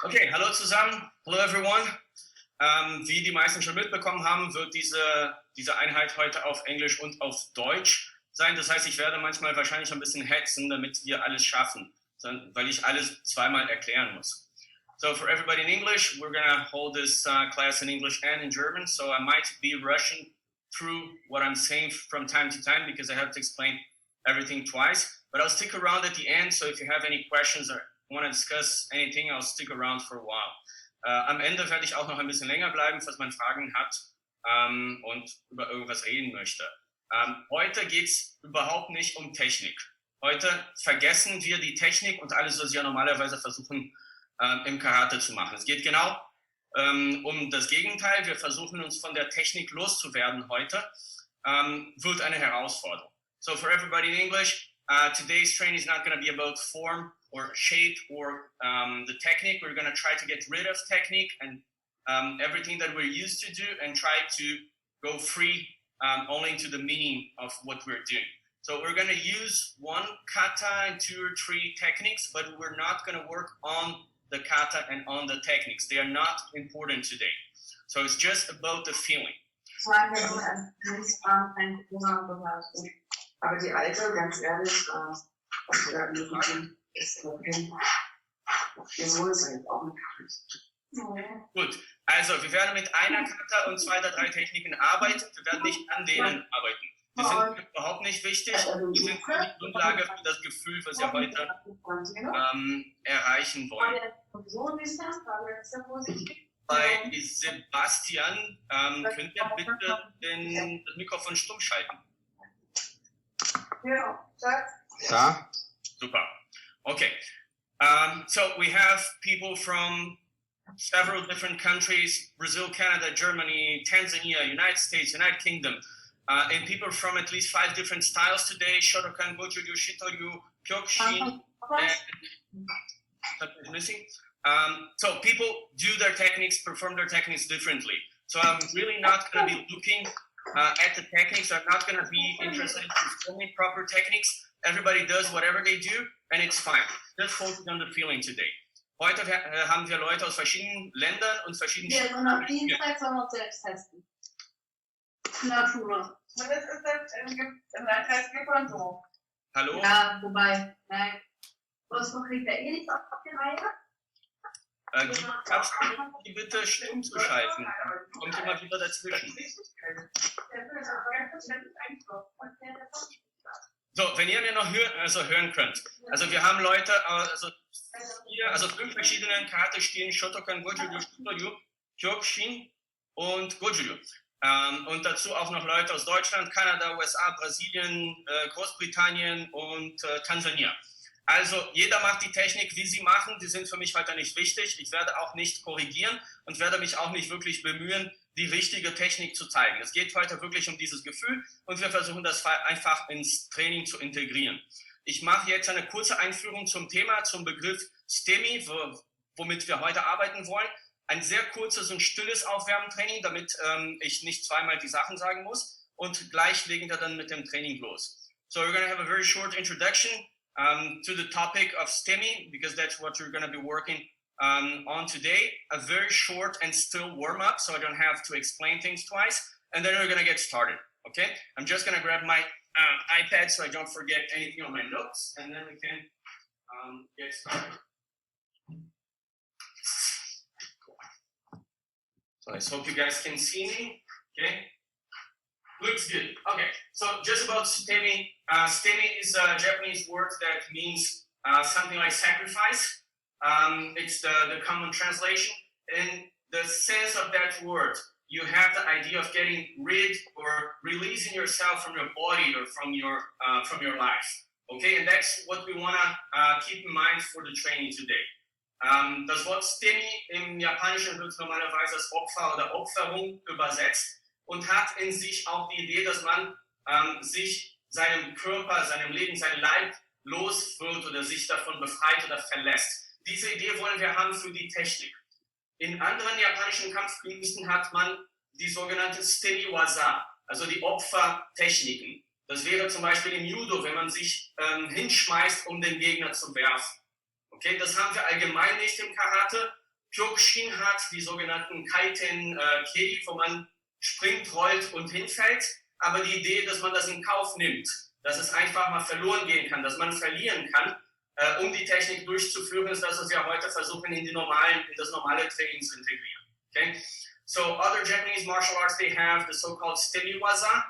Okay, hallo zusammen, hello everyone. Wie die meisten schon mitbekommen haben, wird diese Einheit heute auf Englisch und auf Deutsch sein. Das heißt, ich werde manchmal wahrscheinlich ein bisschen hetzen, damit wir alles schaffen, weil ich alles zweimal erklären muss. So for everybody in English, we're gonna hold this class in English and in German. So I might be rushing through what I'm saying from time to time because I have to explain everything twice. But I'll stick around at the end. So if you have any questions or want to discuss anything, I'll stick around for a while. Am Ende werde ich auch noch ein bisschen länger bleiben, falls man Fragen hat und über irgendwas reden möchte. Heute geht es überhaupt nicht um Technik. Heute vergessen wir die Technik und alles, was wir normalerweise versuchen im Karate zu machen. Es geht genau um das Gegenteil. Wir versuchen uns von der Technik loszuwerden heute. Wird eine Herausforderung. So for everybody in English, today's training is not going to be about form or shape or the technique. We're going to try to get rid of technique and everything that we're used to do and try to go free only to the meaning of what we're doing. So we're going to use one kata and 2 or 3 techniques, but we're not going to work on the kata and on the techniques. They are not important today. So it's just about the feeling. Aber die Alte, ganz ehrlich, ist der Sohn ist halt auch nicht. Gut, also wir werden mit einer Kata und 2 oder 3 Techniken arbeiten. Wir werden nicht an denen arbeiten. Die sind überhaupt nicht wichtig. Die sind nur die Grundlage für das Gefühl, was wir heute erreichen wollen. Bei Sebastian, könnt ihr bitte das Mikrofon stumm schalten? Ja. Super. Okay. So we have people from several different countries: Brazil, Canada, Germany, Tanzania, United States, United Kingdom, and people from at least 5 different styles today: Shotokan, Goju-ryu, Shito-ryu, Kyokushin, and something is missing. So people do their techniques, perform their techniques differently. So I'm really not going to be looking at the techniques. I'm not going to be interested in performing proper techniques. Everybody does whatever they do, and it's fine. Just focus on the feeling today. Heute haben wir Leute aus verschiedenen Ländern und verschiedenen Ja, und am Dienstag sollen wir uns selbst testen. Natur. Und das ist das im Landkreis so. Hallo? Ja, wobei, nein. Was kriegt der eh nicht auf die Reihe? Kannst du die bitte stumm zu schalten? Kommt immer wieder dazwischen. So, wenn ihr mir noch hören könnt. Also wir haben Leute, also 5 verschiedene Karate-Stilen: Shotokan, Goju-ryu, Shito-ryu, Kyokushin und Goju-ryu. Und dazu auch noch Leute aus Deutschland, Kanada, USA, Brasilien, Großbritannien und Tansania. Also jeder macht die Technik, wie sie machen. Die sind für mich heute nicht wichtig. Ich werde auch nicht korrigieren und werde mich auch nicht wirklich bemühen, die richtige Technik zu zeigen. Es geht heute wirklich um dieses Gefühl und wir versuchen das einfach ins Training zu integrieren. Ich mache jetzt eine kurze Einführung zum Thema, zum Begriff sutemi, womit wir heute arbeiten wollen. Ein sehr kurzes und stilles Aufwärmtraining, damit ich nicht zweimal die Sachen sagen muss. Und gleich legen wir dann mit dem Training los. So we're going to have a very short introduction to the topic of sutemi, because that's what you're going to be working on today. A very short and still warm-up, so I don't have to explain things twice. And then we're going to get started, okay? I'm just going to grab my iPad so I don't forget anything on my notes, and then we can get started. So I hope you guys can see me, okay? Looks good. Okay, so just about sutemi. Sutemi is a Japanese word that means something like sacrifice. It's the common translation. In the sense of that word, you have the idea of getting rid or releasing yourself from your body or from your life. Okay, and that's what we want to keep in mind for the training today. Das Wort sutemi im Japanischen wird normalerweise als Opfer oder Opferung übersetzt und hat in sich auch die Idee, dass man sich seinem Körper, seinem Leben, seinem Leib los wird oder sich davon befreit oder verlässt. Diese Idee wollen wir haben für die Technik. In anderen japanischen Kampfkünsten hat man die sogenannte sutemi waza, also die Opfertechniken. Das wäre zum Beispiel im Judo, wenn man sich hinschmeißt, um den Gegner zu werfen. Okay, das haben wir allgemein nicht im Karate. Kyokushin hat, die sogenannten Kaiten Kei, wo man springt, rollt und hinfällt. Aber die Idee, dass man das in Kauf nimmt, dass es einfach mal verloren gehen kann, dass man verlieren kann, um die Technik durchzuführen, ist das, was wir heute versuchen, in das normale Training zu integrieren. Okay? So other Japanese martial arts, they have the so-called sutemi waza.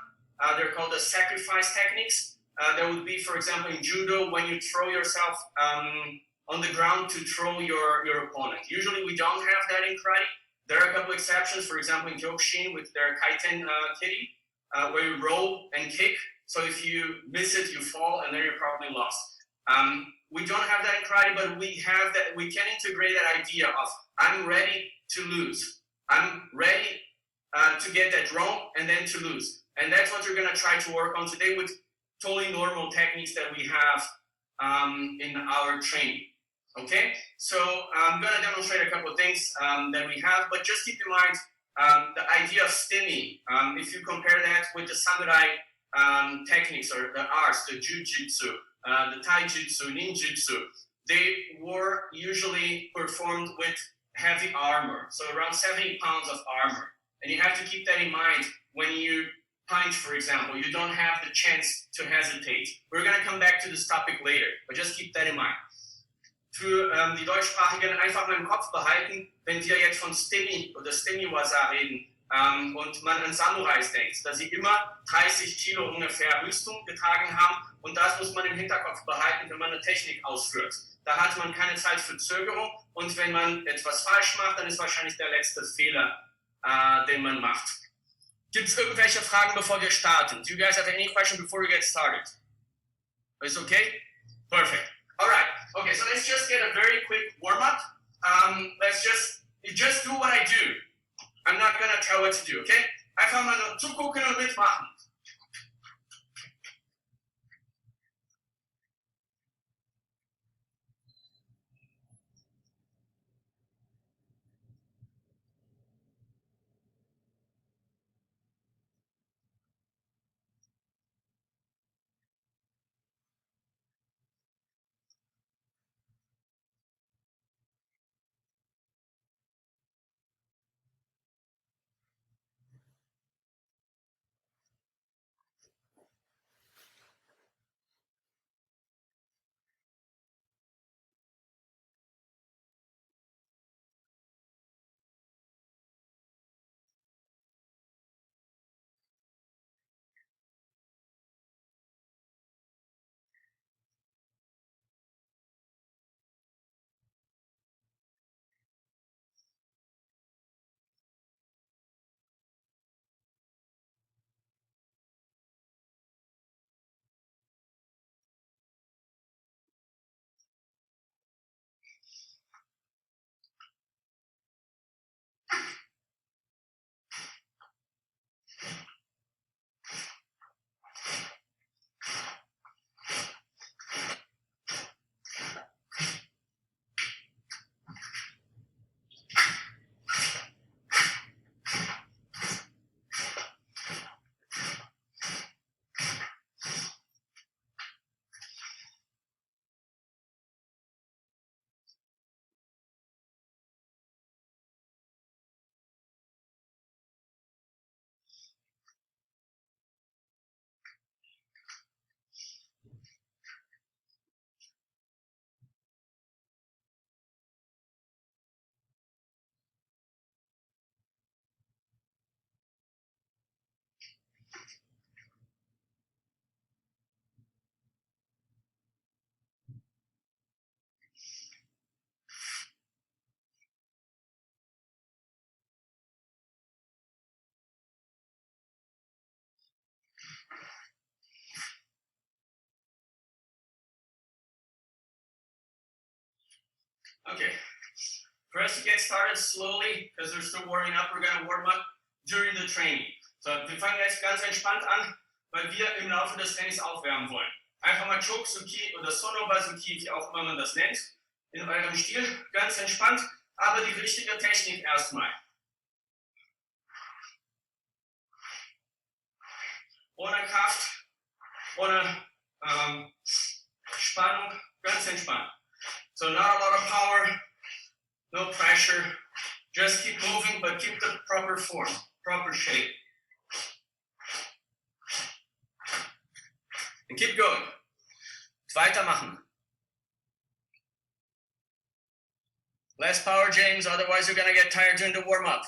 They're called the sacrifice techniques. There would be, for example, in judo, when you throw yourself on the ground to throw your opponent. Usually we don't have that in karate. There are a couple exceptions, for example, in Kyokushin with their kaiten kiri, where you roll and kick. So if you miss it, you fall, and then you're probably lost. We don't have that in karate, but we have that. We can integrate that idea of I'm ready to lose. I'm ready to get that wrong and then to lose. And that's what we're going to try to work on today with totally normal techniques that we have in our training. Okay, so I'm going to demonstrate a couple of things that we have, but just keep in mind the idea of sutemi. If you compare that with the samurai techniques or the arts, the jujitsu, the taijutsu, ninjutsu, they were usually performed with heavy armor, so around 70 pounds of armor. And you have to keep that in mind when you punch, for example. You don't have the chance to hesitate. We're going to come back to this topic later, but just keep that in mind. Für die Deutschsprachigen einfach mal im Kopf behalten, wenn wir jetzt von sutemi oder sutemi-waza reden und man an Samurais denkt, dass sie immer 30 Kilo ungefähr Rüstung getragen haben, und das muss man im Hinterkopf behalten, wenn man eine Technik ausführt. Da hat man keine Zeit für Zögerung, und wenn man etwas falsch macht, dann ist wahrscheinlich der letzte Fehler, den man macht. Gibt es irgendwelche Fragen, bevor wir starten? Do you guys have any question before we get started? Is it okay? Perfect. All right. Okay, so let's just get a very quick warm-up. Let's just do what I do. I'm not going to tell what to do, okay? Einfach mal nur zugucken und mitmachen. Okay, for us to get started slowly, because we're still warming up, we're going to warm up during the training. So, wir fangen jetzt ganz entspannt an, weil wir im Laufe des Trainings aufwärmen wollen. Einfach mal Chokusuki oder Sonobazuki, wie auch immer man das nennt, in eurem Stil, ganz entspannt, aber die richtige Technik erstmal. Ohne Kraft, ohne Spannung, ganz entspannt. So not a lot of power, no pressure. Just keep moving, but keep the proper form, proper shape. And keep going. Weitermachen. Less power, James, otherwise you're gonna get tired during the warm-up.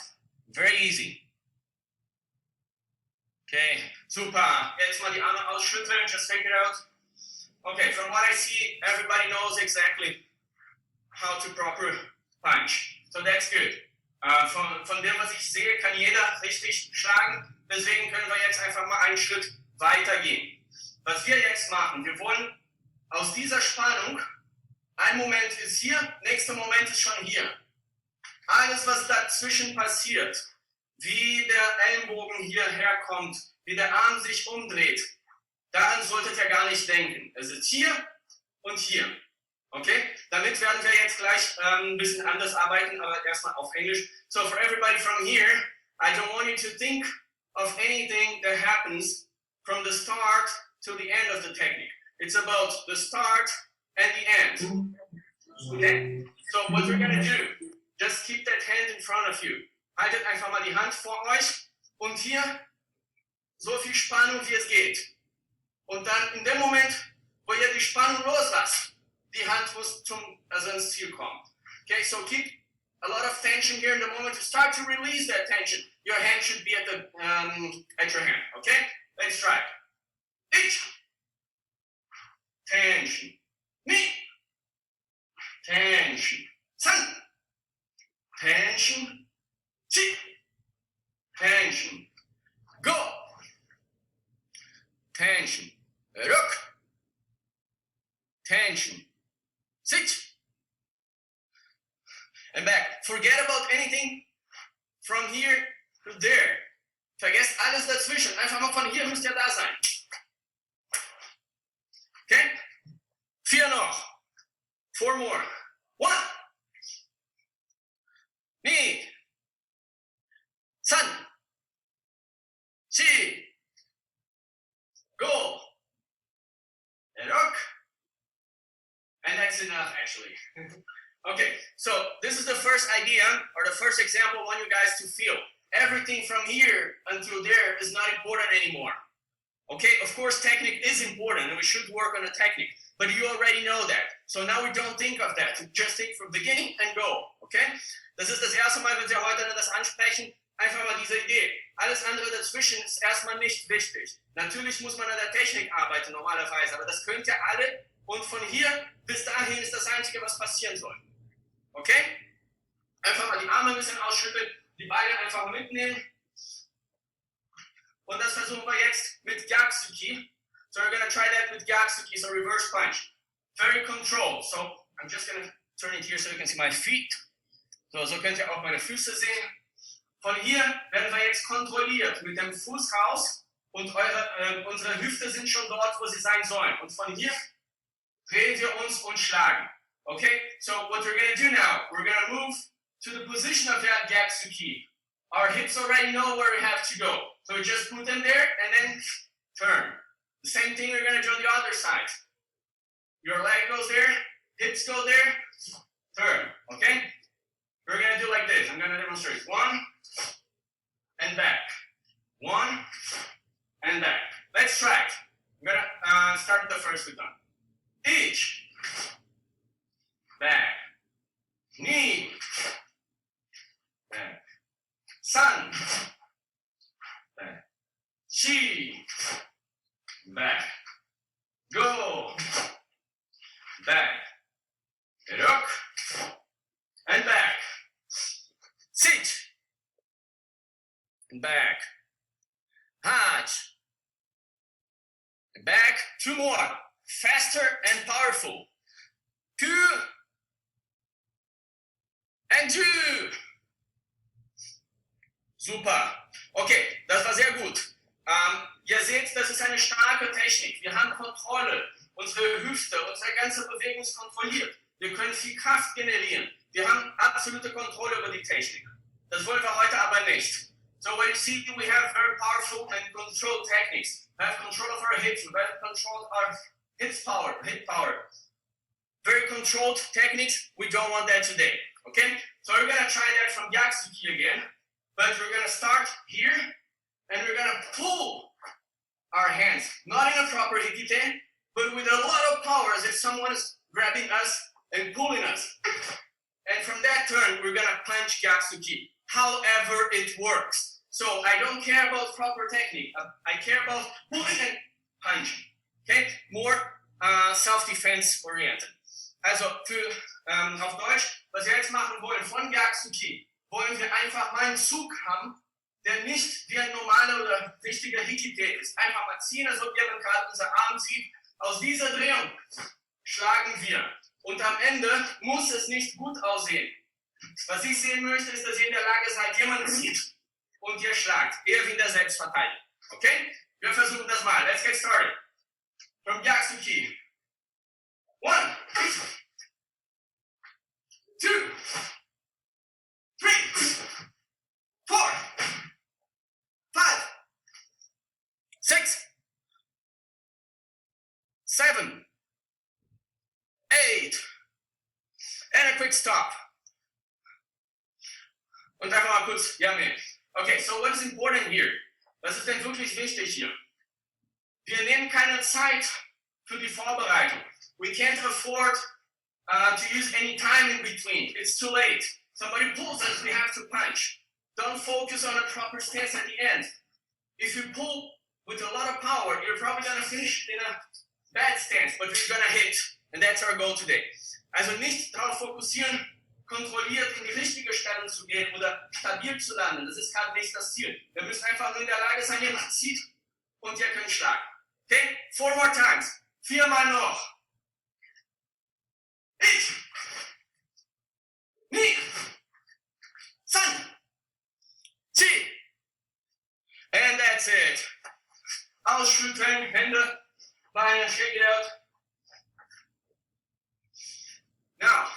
Very easy. Okay, super. Jetzt mal die Arme ausschütteln, just take it out. Okay, from what I see, everybody knows exactly how to proper punch. So that's good. Von dem, was ich sehe, kann jeder richtig schlagen. Deswegen können wir jetzt einfach mal einen Schritt weitergehen. Was wir jetzt machen, wir wollen aus dieser Spannung, ein Moment ist hier, nächster Moment ist schon hier. Alles, was dazwischen passiert, wie der Ellenbogen hierher kommt, wie der Arm sich umdreht, daran solltet ihr gar nicht denken. Es ist hier und hier. Okay? Damit werden wir jetzt gleich ein bisschen anders arbeiten, aber erstmal auf Englisch. So for everybody from here, I don't want you to think of anything that happens from the start to the end of the technique. It's about the start and the end. Okay? So what we're going to do, just keep that hand in front of you. Haltet einfach mal die Hand vor euch und hier so viel Spannung wie es geht. Und dann in dem Moment, wo ihr die Spannung loslasst, die Hand muss ins Ziel kommen. Okay, so keep a lot of tension here in the moment. To start to release that tension, your hand should be at your hand. Okay, let's try. Tension. Ni. Tension. San. Tension. Chi. Tension. Go. Tension. Rück. Tension. Sit. And back. Forget about anything from here to there. Vergesst alles dazwischen. Einfach mal von hier müsst ihr da sein. Okay? 4 noch. 4 more. 1. Ni. San. Si. Go. And rock. And that's enough, actually. Okay, so this is the first idea, or the first example I want you guys to feel. Everything from here until there is not important anymore. Okay, of course, technique is important, and we should work on the technique, but you already know that. So now we don't think of that. We just think from beginning and go, okay? Das ist das erste Mal, wenn Sie heute das ansprechen, einfach mal diese Idee. Alles andere dazwischen ist erstmal nicht wichtig. Natürlich muss man an der Technik arbeiten, normalerweise, aber das könnt ihr alle. Und von hier bis dahin ist das Einzige, was passieren soll. Okay? Einfach mal die Arme ein bisschen ausschütteln, die Beine einfach mitnehmen. Und das versuchen wir jetzt mit Gyatsuki. So we're going to try that with Gyatsuki, so reverse punch. Very controlled. So I'm just going to turn it here so you can see my feet. So könnt ihr auch meine Füße sehen. Von hier werden wir jetzt kontrolliert mit dem Fuß raus und unsere Hüfte sind schon dort, wo sie sein sollen. Und von hier drehen wir uns und schlagen. Okay, so what we're going to do now, we're going to move to the position of that Gyatsuki. Our hips already know where we have to go. So we just put them there and then turn. The same thing we're going to do on the other side. Your leg goes there, hips go there, turn. Okay? We're going to do like this. I'm going to demonstrate. 1 and back. 1 and back. Let's try it. I'm going to start the first with one. Each. Back. Knee. Back. Sun. Back. Chi. Back. Go. Back. Rock. And back. Sit. And back. Hard. And back. 2 more. Faster and powerful. 2 and 2. Super. Okay, das war sehr gut. Ihr seht, das ist eine starke Technik. Wir haben Kontrolle. Unsere Hüfte, unsere ganze Bewegung ist kontrolliert. Wir können viel Kraft generieren. Wir haben absolute Kontrolle über die Technik. Das wollen wir heute aber nicht. So when you see, we have very powerful and controlled techniques. We have control of our hips. We have control of our hip power. Very controlled techniques. We don't want that today. Okay, so we're gonna try that from Gyatsuki again, but we're gonna start here and we're gonna pull our hands, not in a proper hikite, but with a lot of power as if someone is grabbing us and pulling us. And from that turn, we're gonna punch Gyatsuki, however it works. So I don't care about proper technique. I care about pulling and punching. Okay, more self-defense oriented. Also auf Deutsch, was wir jetzt machen wollen von Gyatsuki, wollen wir einfach mal einen Zug haben, der nicht wie ein normaler oder richtiger Hikite ist. Einfach mal ziehen, als ob jemand gerade unser Arm zieht. Aus dieser Drehung schlagen wir. Und am Ende muss es nicht gut aussehen. Was ich sehen möchte, ist, dass ihr in der Lage seid, jemanden zieht und ihr schlagt. Eher wie in der Selbstverteidigung. Okay? Wir versuchen das mal. Let's get started. From Gyatsuki. 1, 2, 3, 4, 5, 6, 7, 8, and a quick stop. Und einfach mal kurz, ja, nee. Okay, so what is important here? Was ist denn wirklich wichtig hier? Wir nehmen keine Zeit für die Vorbereitung. We can't afford to use any time in between. It's too late. Somebody pulls us, we have to punch. Don't focus on a proper stance at the end. If you pull with a lot of power, you're probably going to finish in a bad stance, but you're going to hit. And that's our goal today. Also nicht darauf fokussieren, kontrolliert in die richtige Stellung zu gehen oder stabil zu landen. Das ist gerade nicht das Ziel. Wir müssen einfach nur in der Lage sein, jemand zieht und ihr könnt schlagen. Okay? 4 more times. 4 mal noch. 1, 2, 3, 4. And that's it. Ausschütteln, Hände, Beine, shake it out. Now,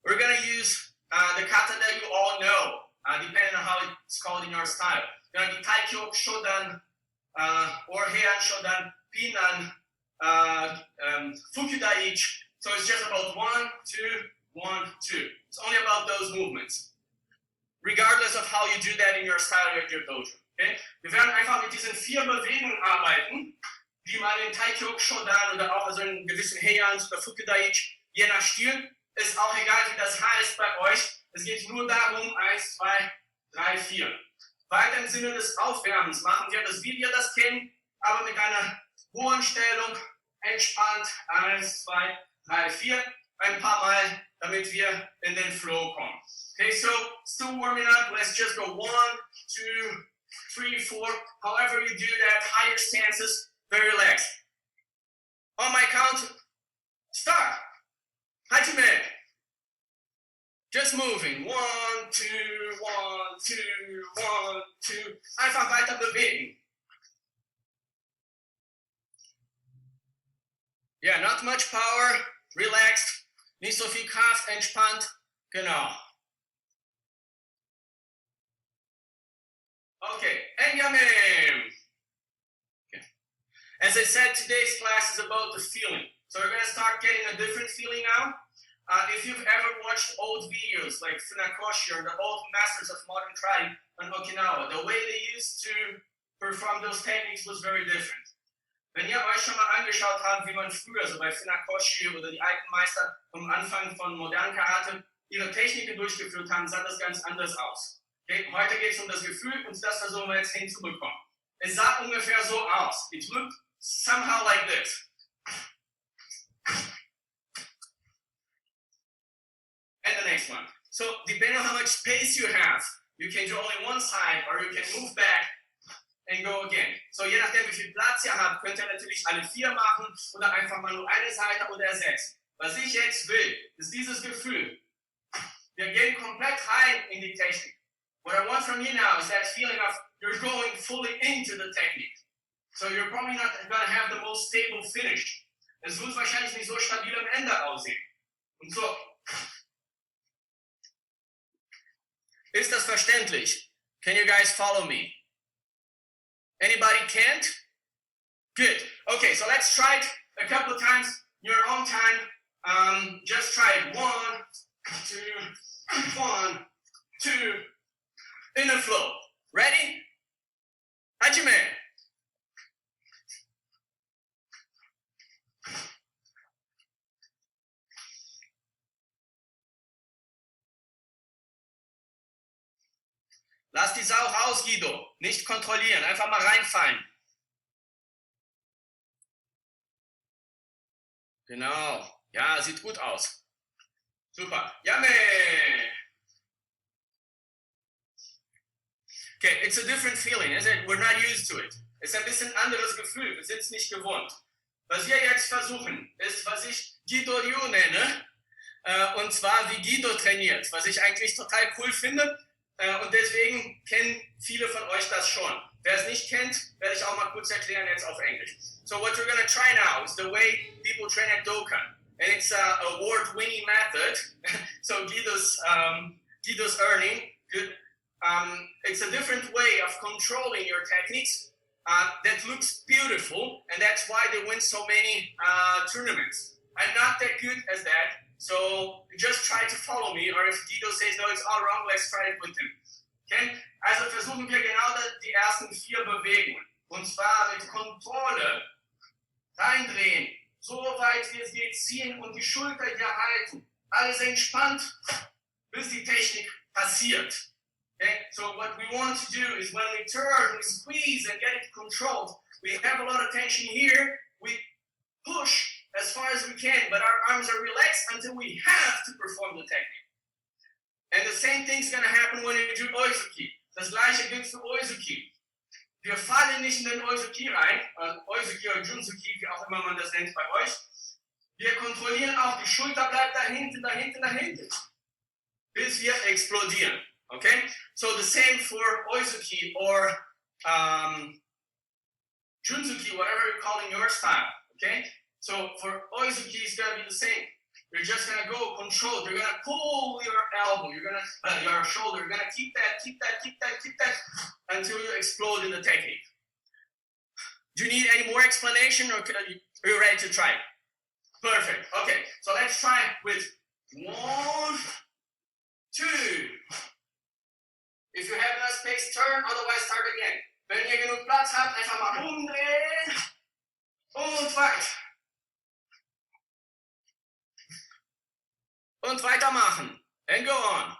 we're going to use the kata that you all know, depending on how it's called in your style. Going to be Taikyo Shodan, or Heian Shodan, Pinan, Fukudaichi. So it's just about 1, 2, 1, 2. It's only about those movements. Regardless of how you do that in your style or your dojo. Okay? Wir werden einfach mit diesen 4 Bewegungen arbeiten, die man in Taikyo Shodan oder auch also in gewissen Heians oder Fukudaichi, je nach Stil, ist auch egal, wie das heißt bei euch. Es geht nur darum, 1, 2, 3, 4. Weiter im Sinne des Aufwärmens machen wir das, wie wir das kennen, aber mit einer hohen Stellung, entspannt, 1, 2, 3, 4, ein paar Mal, damit wir in den Flow kommen. Okay, so still warming up. Let's just go 1, 2, 3, 4. However you do that, higher stances, very relaxed. On my count, start. Hajime. Just moving. 1, 2, 1, 2, 1, 2. Einfach weiter bewegen. Yeah, not much power. Relaxed. Nicht so viel Kraft, entspannt. Genau. Okay, Enyamen. Okay. As I said, today's class is about the feeling. So we're going to start getting a different feeling now. If you've ever watched old videos like Funakoshi or the old masters of modern karate on Okinawa, the way they used to perform those techniques was very different. Wenn ihr euch schon mal angeschaut habt, wie man früher, so bei Funakoshi oder die alten Meister vom Anfang von modernen Karate, ihre Techniken durchgeführt haben, sah das ganz anders aus. Okay? Heute geht es um das Gefühl und das versuchen wir jetzt hinzubekommen. Es sah ungefähr so aus. It looked somehow like this. And the next one. So depending on how much space you have, you can do only one side or you can move back and go again. So je nachdem, wie viel Platz ihr habt, könnt ihr natürlich alle 4 machen oder einfach mal nur eine Seite oder 6. Was ich jetzt will, ist dieses Gefühl. Wir gehen komplett rein in die Technik. What I want from you now is that feeling of you're going fully into the technique. So you're probably not going to have the most stable finish. Es wird wahrscheinlich nicht so stabil am Ende aussehen. Und so. Ist das verständlich? Can you guys follow me? Anybody can't? Good. Okay, so let's try it a couple of times in your own time. Just try it. 1, 2, 1, 2, in a flow. Ready? Hajime. Lass die Sau raus, Guido. Nicht kontrollieren, einfach mal reinfallen. Genau. Ja, sieht gut aus. Super. Yummy. Okay, it's a different feeling, isn't it? We're not used to it. Ist ein bisschen anderes Gefühl. Wir sind es nicht gewohnt. Was wir jetzt versuchen, ist, was ich Guido Ryu nenne. Und zwar, wie Guido trainiert. Was ich eigentlich total cool finde. Und deswegen kennen viele von euch das schon. Wer es nicht kennt, werde ich auch mal kurz erklären jetzt auf Englisch. So what we're going to try now is the way people train at Dokan. And it's an award-winning method. So Guido's earning. Good. It's a different way of controlling your techniques that looks beautiful. And that's why they win so many tournaments. I'm not that good as that. So just try to follow me, or if Guido says no, it's all wrong, let's try it with him. Okay? Also versuchen wir genau die ersten 4 Bewegungen. Und zwar mit Kontrolle reindrehen, so weit wie es geht ziehen und die Schulter hier halten. Alles entspannt, bis die Technik passiert. Okay? So what we want to do is when we turn, we squeeze and get it controlled. We have a lot of tension here. We push as far as we can, but our arms are relaxed until we have to perform the technique. And the same thing's going to happen when you do Oizuki. Das gleiche gilt für Oizuki. Wir fallen nicht in den Oizuki rein, Oizuki oder Junzuki, wie auch immer man das nennt bei euch. Wir kontrollieren auch, die Schulter bleibt da hinten, bis wir explodieren. Okay? So the same for Oizuki or Junzuki, whatever you call in your style. Okay? So for Oizuki, it's going to be the same. You're just going to go controlled. You're going to pull your elbow. You're going to, your shoulder. You're going to keep that until you explode in the technique. Do you need any more explanation, or are you ready to try it? Perfect. Okay, so let's try it with 1, 2. If you have enough space, turn. Otherwise, start again. Wenn ihr genug Platz habt, einfach mal umdrehen und weiter. Und weitermachen. And go on.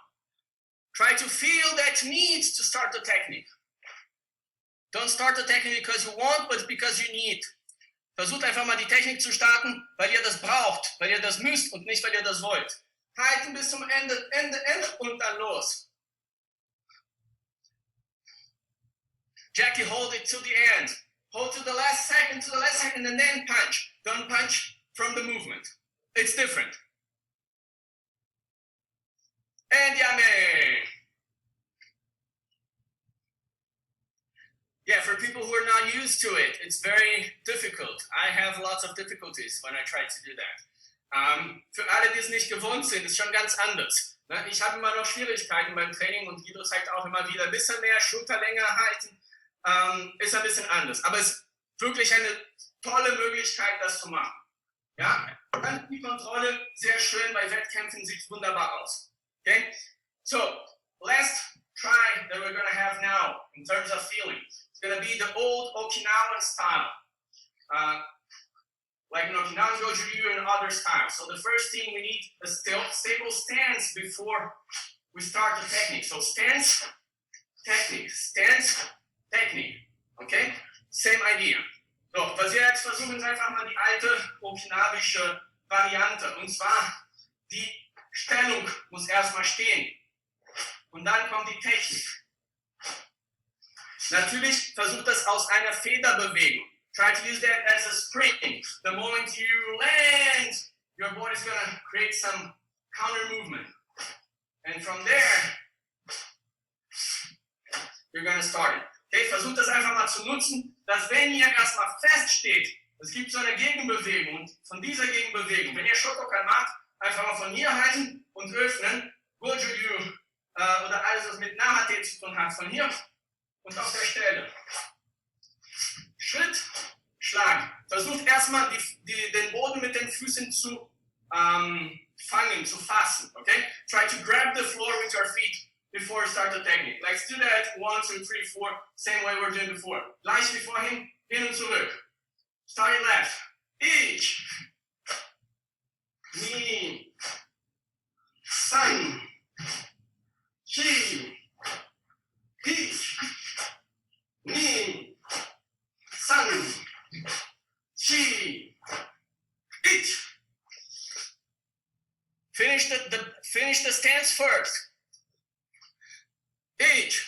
Try to feel that need to start the technique. Don't start the technique because you want, but because you need. Versucht einfach mal die Technik zu starten, weil ihr das braucht, weil ihr das müsst und nicht, weil ihr das wollt. Halten bis zum Ende und dann los. Jackie, hold it to the end. Hold to the last second, and then punch. Don't punch from the movement. It's different. And yummy. Yeah, for people who are not used to it, it's very difficult. I have lots of difficulties when I try to do that. Für alle, die es nicht gewohnt sind, ist schon ganz anders. Ne? Ich habe immer noch Schwierigkeiten beim Training und Guido zeigt auch immer wieder ein bisschen mehr Schulterlänge halten. Ist ein bisschen anders. Aber es ist wirklich eine tolle Möglichkeit, das zu machen. Ja, dann die Kontrolle, sehr schön, bei Wettkämpfen sieht es wunderbar aus. Okay, so last try that we're going to have now in terms of feeling, it's going to be the old Okinawan style, like an Okinawan Goju-Ryu and other styles. So the first thing we need a stable stance before we start the technique. So stance, technique, okay? Same idea. So, was wir jetzt versuchen, ist einfach mal die alte okinawische Variante. Und zwar, die Stellung muss erstmal stehen. Und dann kommt die Technik. Natürlich versucht das aus einer Federbewegung. Try to use that as a spring. The moment you land, your body's going to create some counter movement. And from there, you're going to start it. Okay, versucht das einfach mal zu nutzen, dass wenn ihr erstmal feststeht, es gibt so eine Gegenbewegung, und von dieser Gegenbewegung, wenn ihr Shotokan macht, einfach mal von hier halten und öffnen, Goju-Ryu oder alles, was mit Nahate zu tun hat, von hier und auf der Stelle. Schritt, Schlag. Versucht erstmal den Boden mit den Füßen zu fangen, zu fassen, okay? Try to grab the floor with your feet before you start the technique. Let's do that, 1, 2, 3, 4, same way we're doing before. Gleich wie vorhin, hin und zurück. Starting left. Ich, ni, san, chi, ich, ni, san, chi, ich. Finish the stance first. Ich,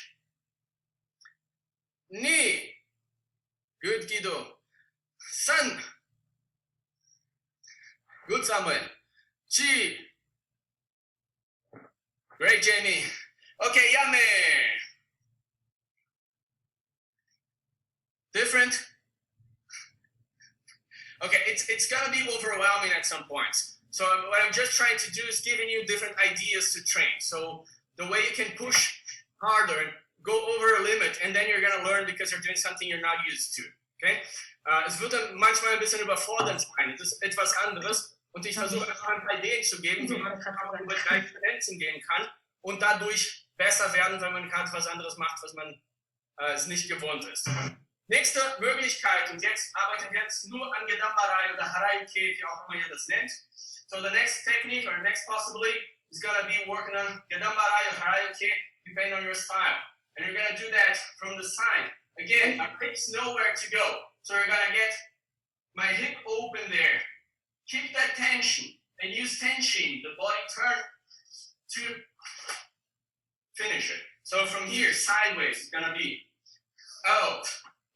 ni, good Guido, san, good Samuel, chi, great Jamie, okay, yummy. Different? Okay, it's gonna be overwhelming at some points. So what I'm just trying to do is giving you different ideas to train. So the way you can push harder and go over a limit, and then you're gonna learn because you're doing something you're not used to. Okay? Es wird dann manchmal ein bisschen überfordernd sein. Das ist etwas anderes. Und ich versuche einfach ein paar Ideen zu geben, wie man über gleiche Grenzen gehen kann und dadurch besser werden, wenn man gerade was anderes macht, was man es nicht gewohnt ist. Nächste Möglichkeit, und jetzt arbeitet jetzt nur an Gedambarei oder Harajuki, wie auch immer ihr das nennt. So the next technique or next possibility is going to be working on Gedambarei or Harajuki, depending on your style. And you're going to do that from the side. Again, my hips know where to go. So you're going to get my hip open there. Keep that tension and use tension, the body turn to finish it. So from here, sideways, it's going to be out,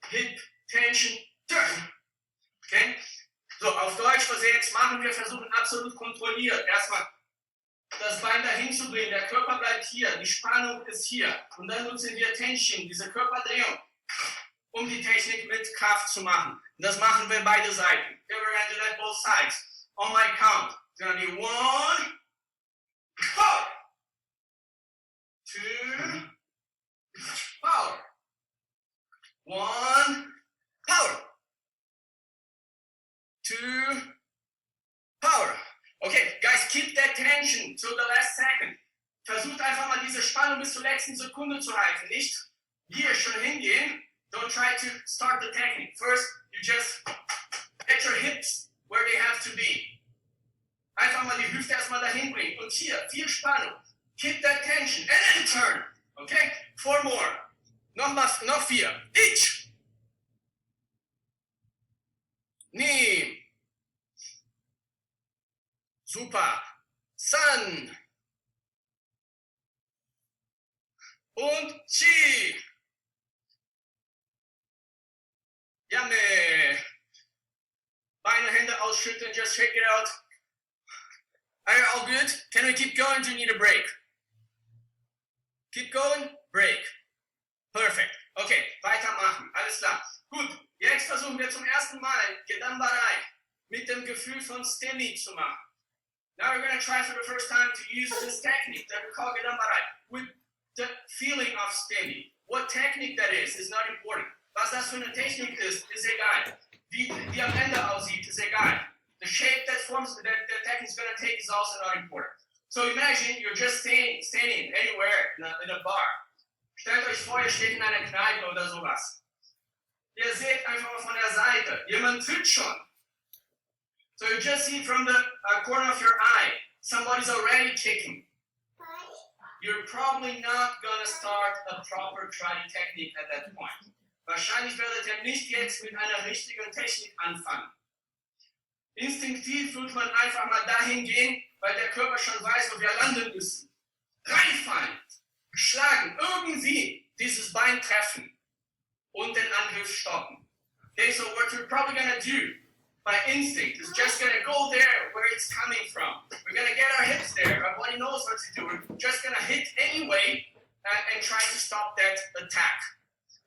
hip, tension, turn. Okay? So, auf Deutsch, was wir jetzt machen, wir versuchen absolut kontrolliert. Erstmal das Bein dahin zu bringen, der Körper bleibt hier, die Spannung ist hier. Und dann nutzen wir Tension, diese Körperdrehung, um die Technik mit Kraft zu machen. Und das machen wir beide Seiten. Okay, we're going to do that both sides. On my count, it's going to be 1, 4, 2, power. 1, power. 2, power. Okay, guys, keep that tension till the last second. Versucht einfach mal diese Spannung bis zur letzten Sekunde zu halten. Nicht hier schon hingehen. Don't try to start the technique. First, you just get your hips where they have to be. Einfach mal die Hüfte erstmal dahin bringen. Und hier, viel Spannung. Keep that tension. And then turn. Okay? 4 more. Noch 4. Ich. Ni. Super. San. Und Chi. Yummy. Beine, Hände ausschütteln, just shake it out. Are you all good? Can we keep going? Do you need a break? Keep going, break. Perfect. Okay, weitermachen. Alles klar. Gut, jetzt versuchen wir zum ersten Mal Gedambarei mit dem Gefühl von sutemi zu machen. Now we're going to try for the first time to use this technique that we call Gedambarei with the feeling of sutemi. What technique that is not important. Was das für eine Technik ist egal. Wie am Ende aussieht, ist egal. The shape that the technique is going to take is also not important. So imagine you're just standing anywhere in a bar. Stellt euch vor, ihr steht in einer Kneipe oder sowas. Ihr seht einfach mal von der Seite, jemand tritt schon. So you just see from the corner of your eye, somebody's already kicking. You're probably not going to start a proper karate technique at that point. Wahrscheinlich werdet ihr nicht jetzt mit einer richtigen Technik anfangen. Instinktiv wird man einfach mal dahin gehen, weil der Körper schon weiß, wo wir landen müssen. Reinfallen, schlagen, irgendwie dieses Bein treffen und den Angriff stoppen. Okay, so what we're probably going to do by instinct is just going to go there where it's coming from. We're going to get our hips there. Our body knows what to do. We're just going to hit anyway and try to stop that attack.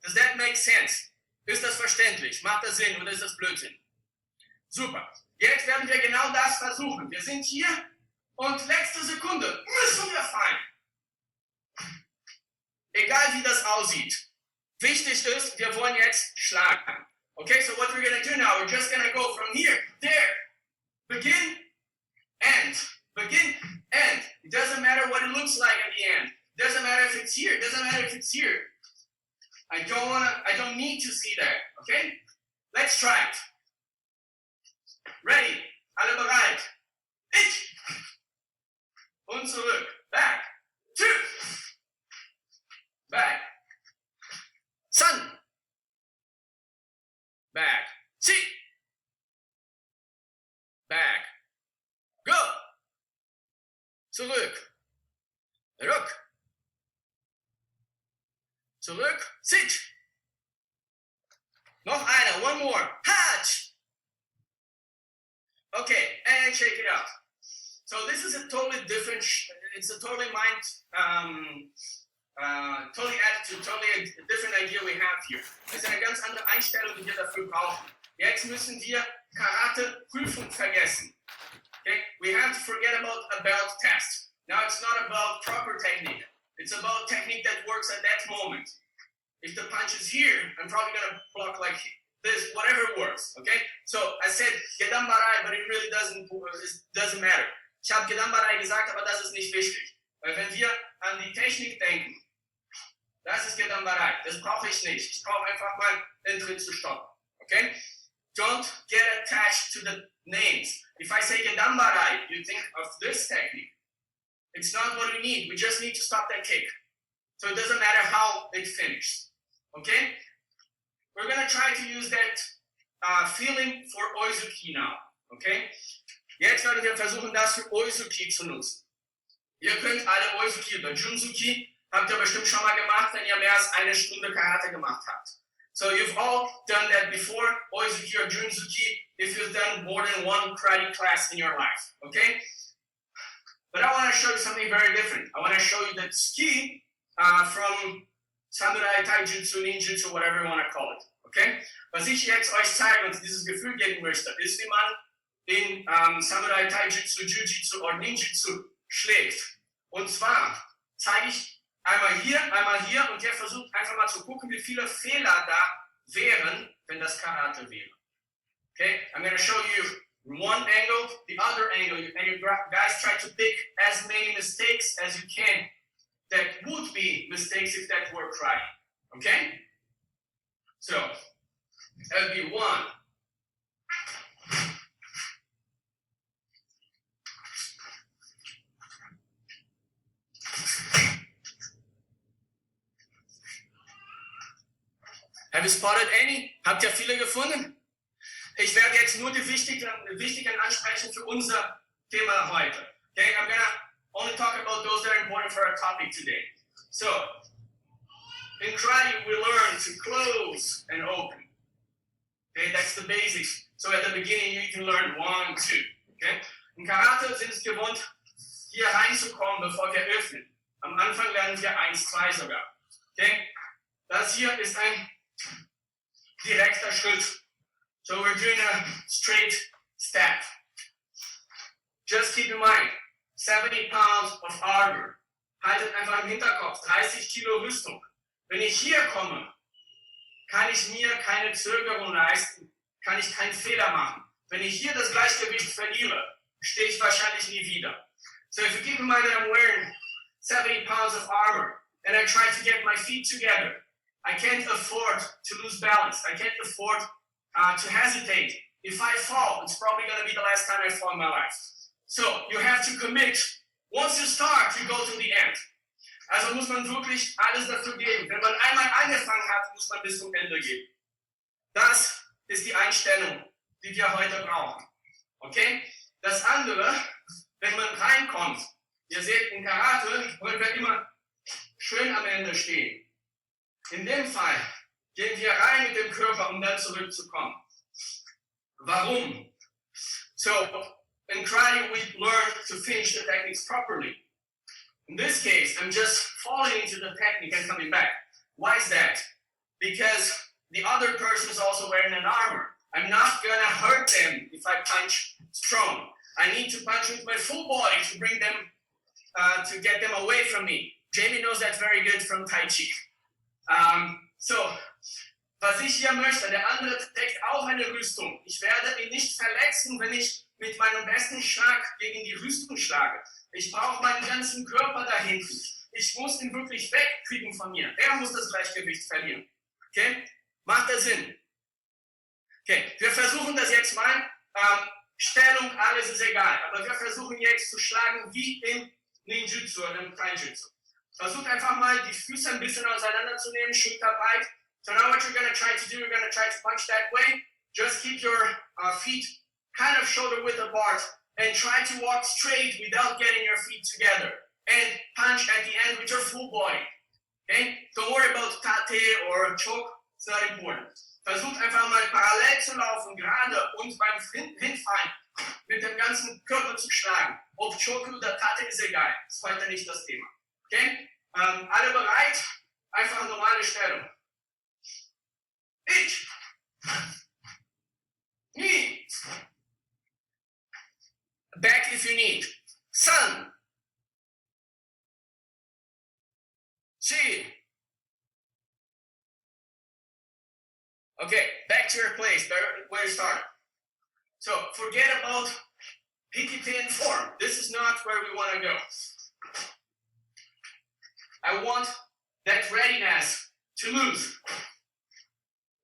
Does that make sense? Ist das verständlich? Macht das Sinn oder ist das Blödsinn? Super. Jetzt werden wir genau das versuchen. Wir sind hier und letzte Sekunde müssen wir fallen. Egal wie das aussieht. Wichtig ist, wir wollen jetzt schlagen. Okay, so what we're going to do now, we're just going to go from here, there, begin, and Begin, end. It doesn't matter what it looks like at the end. It doesn't matter if it's here. It doesn't matter if it's here. I don't need to see that. Okay? Let's try it. Ready? Alle bereit? Ich. Und zurück. Back. Two. Back. Sun. Back. See. Back. Go. Zurück. Ruck. Zurück. Sit. Noch einer. One more. Hatch. Okay, and shake it out. So this is a totally different, it's a totally totally attitude, totally a different idea we have here. Das ist eine ganz andere Einstellung, die wir dafür brauchen. Jetzt müssen wir Karate-Prüfung vergessen. Okay, we have to forget about a belt test. Now it's not about proper technique. It's about technique that works at that moment. If the punch is here, I'm probably gonna block like this, whatever works, okay? So I said Gedambarei, but it really doesn't matter. Ich habe Gedambarei gesagt, aber das ist nicht wichtig. Weil wenn wir an die Technik denken, das ist Gedambarei, das brauche ich nicht. Ich brauche einfach mal den Tritt zu stoppen, okay? Don't get attached to the names. If I say Gedambarei, you think of this technique. It's not what we need. We just need to stop that kick. So it doesn't matter how it finishes, okay? We're going to try to use that feeling for Oizuki now, okay? Jetzt werden wir versuchen, das für Oizuki zu nutzen. Ihr könnt alle Oizuki oder Junzuki, habt ihr bestimmt schon mal gemacht, wenn ihr mehr als eine Stunde Karate gemacht habt. So you've all done that before, Oizuki or Junzuki, if you've done more than one karate class in your life, okay? But I want to show you something very different. I want to show you that ski from Samurai, Taijutsu, Ninjutsu, whatever you want to call it. Okay? Was ich jetzt euch zeige und dieses Gefühl geben möchte, ist, wie man in Samurai, Taijutsu, Jujitsu oder Ninjutsu schlägt. Und zwar zeige ich einmal hier und ihr versucht einfach mal zu gucken, wie viele Fehler da wären, wenn das Karate wäre. Okay? I'm going to show you one angle, the other angle, and you guys try to pick as many mistakes as you can that would be mistakes if that were right. Okay? So, that would be one. Have you spotted any? Habt ihr viele gefunden? Ich werde jetzt nur die wichtigen ansprechen für unser Thema heute. Okay, I'm gonna only talk about those that are important for our topic today. So, in karate, we learn to close and open. Okay, that's the basics. So at the beginning, you can learn 1, 2. Okay? In Karate sind es gewohnt, hier reinzukommen, bevor wir öffnen. Am Anfang lernen wir 1, 2 sogar. Okay? Das hier ist ein direkter Schritt. So we're doing a straight step. Just keep in mind, 70 pounds of armor. Haltet einfach im Hinterkopf, 30 Kilo Rüstung. Wenn ich hier komme, kann ich mir keine Zögerung leisten, kann ich keinen Fehler machen. Wenn ich hier das Gleichgewicht verliere, stehe ich wahrscheinlich nie wieder. So if you keep in mind that I'm wearing 70 pounds of armor and I try to get my feet together, I can't afford to lose balance. I can't afford to hesitate. If I fall, it's probably going to be the last time I fall in my life. So you have to commit. Once you start, you go to the end. Also muss man wirklich alles dafür geben. Wenn man einmal angefangen hat, muss man bis zum Ende gehen. Das ist die Einstellung, die wir heute brauchen. Okay? Das andere, wenn man reinkommt, ihr seht, in Karate wollen wir immer schön am Ende stehen. In dem Fall gehen wir rein mit dem Körper, um dann zurückzukommen. Warum? So, in karate, we learn to finish the techniques properly. In this case, I'm just falling into the technique and coming back. Why is that? Because the other person is also wearing an armor. I'm not gonna hurt them if I punch strong. I need to punch with my full body to bring them, to get them away from me. Jamie knows that very good from Tai Chi. So, was ich hier möchte, der andere trägt auch eine Rüstung. Ich werde ihn nicht verletzen, wenn ich mit meinem besten Schlag gegen die Rüstung schlage. Ich brauche meinen ganzen Körper da hinten. Ich muss ihn wirklich wegkriegen von mir. Er muss das Gleichgewicht verlieren. Okay? Macht das Sinn? Okay, wir versuchen das jetzt mal. Stellung, alles ist egal. Aber wir versuchen jetzt zu schlagen wie im Ninjutsu oder im Taijutsu. Versucht einfach mal die Füße ein bisschen auseinanderzunehmen, schulterbreit. So now what you're going to try to do, you're going to try to punch that way. Just keep your feet kind of shoulder width apart and try to walk straight without getting your feet together. And punch at the end with your full body. Okay? Don't worry about tate or choke. It's not important. Versucht einfach mal parallel zu laufen, gerade und beim Hinfallen mit dem ganzen Körper zu schlagen. Ob Choke oder Tate ist egal. Das ist heute nicht das Thema. Okay? Alle bereit? Einfach eine normale Stellung. Ich. Knee. Back if you need. Sun. Chi. Okay, back to your place, where you started. So forget about pinky pin form. This is not where we want to go. I want that readiness to lose.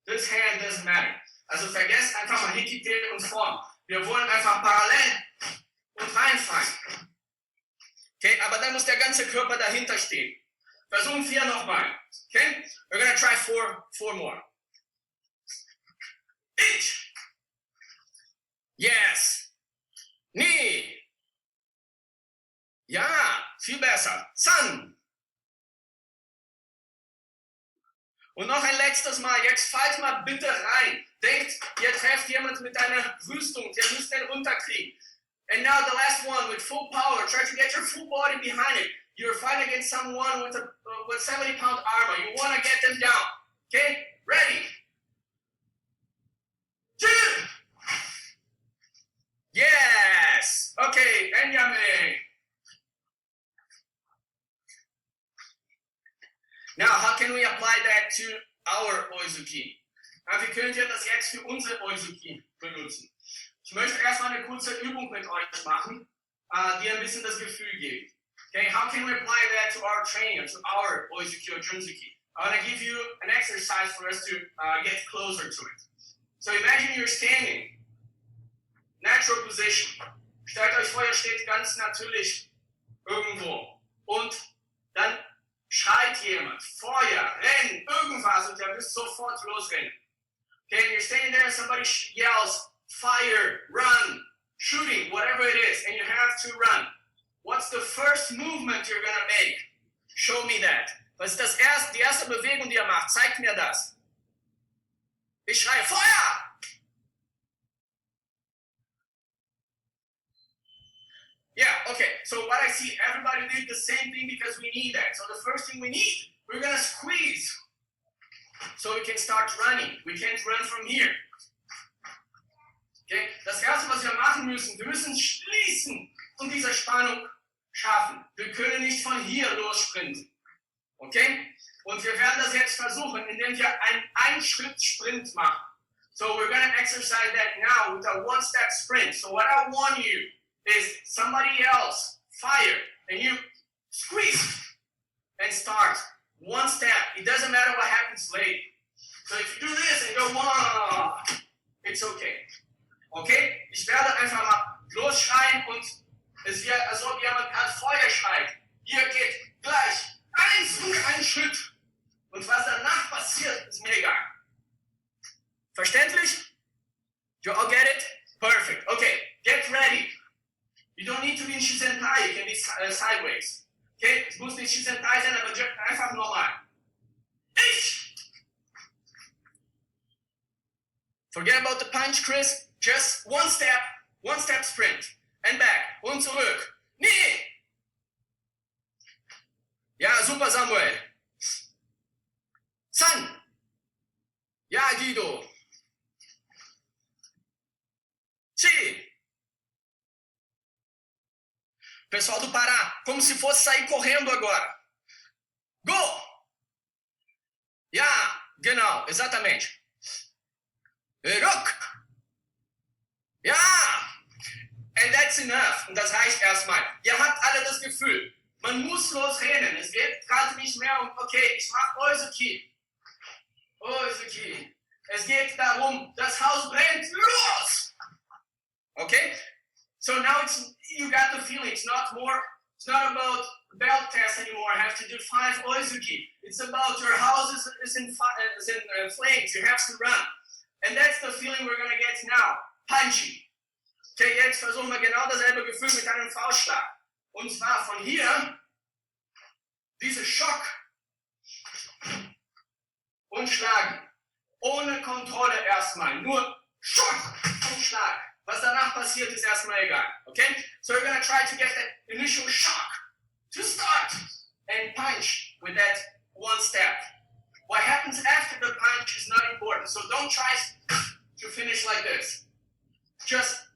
This hand doesn't matter. Also vergesst einfach mal Pinky Pin und Form. Wir wollen einfach parallel und reinfallen. Okay, aber dann muss der ganze Körper dahinter stehen. Versuchen 4 nochmal. Okay, we're gonna try four more. Ich. Yes. Knee. Ja, viel besser. Sun. Und noch ein letztes Mal. Jetzt fallt mal bitte rein. Denkt, ihr trefft jemand mit einer Rüstung. Ihr müsst den runterkriegen. And now the last one with full power. Try to get your full body behind it. You're fighting against someone with 70-pound armor. You want to get them down. Okay? Ready? 2. Yes. Okay, Benjamin. Now, how can we apply that to our Oizuki? Wie könnt ihr das jetzt für unsere Oizuki benutzen? Ich möchte erstmal eine kurze Übung mit euch machen, die ein bisschen das Gefühl gibt. Okay, how can we apply that to our training, to our Oizuki or Junzuki? I want to give you an exercise for us to get closer to it. So imagine you're standing, natural position. Stellt euch vor, ihr steht ganz natürlich irgendwo. Und dann schreit jemand, Feuer, rennen, irgendwas und ihr müsst sofort losrennen. Okay, and you're standing there and somebody yells, fire, run, shooting, whatever it is, and you have to run. What's the first movement you're gonna make? Show me that. Was ist die erste Bewegung, die ihr macht? Zeigt mir das. Ich schreie, Feuer! Yeah, okay, so what I see, everybody did the same thing because we need that. So the first thing we need, we're gonna squeeze. So we can start running. We can't run from here. Okay, das erste, was wir machen müssen, wir müssen schließen und diese Spannung schaffen. Wir können nicht von hier lossprinten. Okay? Und wir werden das jetzt versuchen, indem wir einen Ein-Schritt-Sprint machen. So we're going to exercise that now with a one-step sprint. So what I want you is somebody else fire and you squeeze and start. One step. It doesn't matter what happens later. So if you do this and go, whoa, it's okay. Okay? Ich werde einfach mal losschreien und es wird, als ob jemand gerade Feuer schreit. Ihr geht gleich einen Schritt. Und was danach passiert, ist mir egal. Verständlich? You all get it? Perfect. Okay, get ready. You don't need to be in Shisentai, you can be sideways. Okay, es muss nicht Shisentai sein, aber einfach normal. Ich! Forget about the punch, Chris. Just one step sprint. And back. Und zurück. Nee! Ja, super, Samuel. Sun. Ja, Guido. Chi. Pessoal do Pará, como se fosse sair correndo agora. Go! Ja, genau, exatamente. Ruck. Ja! And that's enough. Und das reicht erstmal. Ihr habt alle das Gefühl, man muss losrennen. Es geht gerade nicht mehr um, okay, ich mache Oizuki. Oizuki. Es geht darum, das Haus brennt. Los! Okay? So now you got the feeling. It's not about belt test anymore. I have to do 5 Oizuki. It's about your house is in flames. You have to run. And that's the feeling we're going to get now. Punchy. Okay, jetzt versuchen wir genau dasselbe Gefühl mit einem Faustschlag. Und zwar von hier, diese Schock und schlagen. Ohne Kontrolle erstmal. Nur Schock und Schlag. Was danach passiert, ist erstmal egal. Okay? So we're going to try to get that initial shock to start and punch with that one step. What happens after the punch is not important. So don't try to finish like this. Just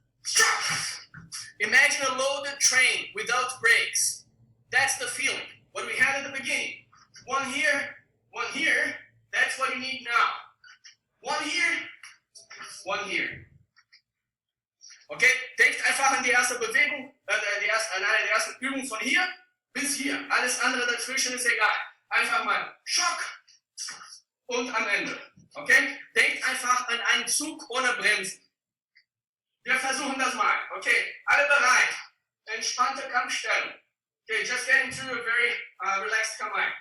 imagine a loaded train without brakes. That's the feeling. What we had at the beginning. One here. That's what you need now. One here. Okay, denkt einfach an die erste Bewegung, an die erste Übung von hier bis hier. Alles andere dazwischen ist egal. Einfach mal Schock und am Ende. Okay, denkt einfach an einen Zug ohne Bremsen. Wir versuchen das mal. Okay, alle bereit. Entspannte Kampfstellung. Okay, just get into a very relaxed calm mind.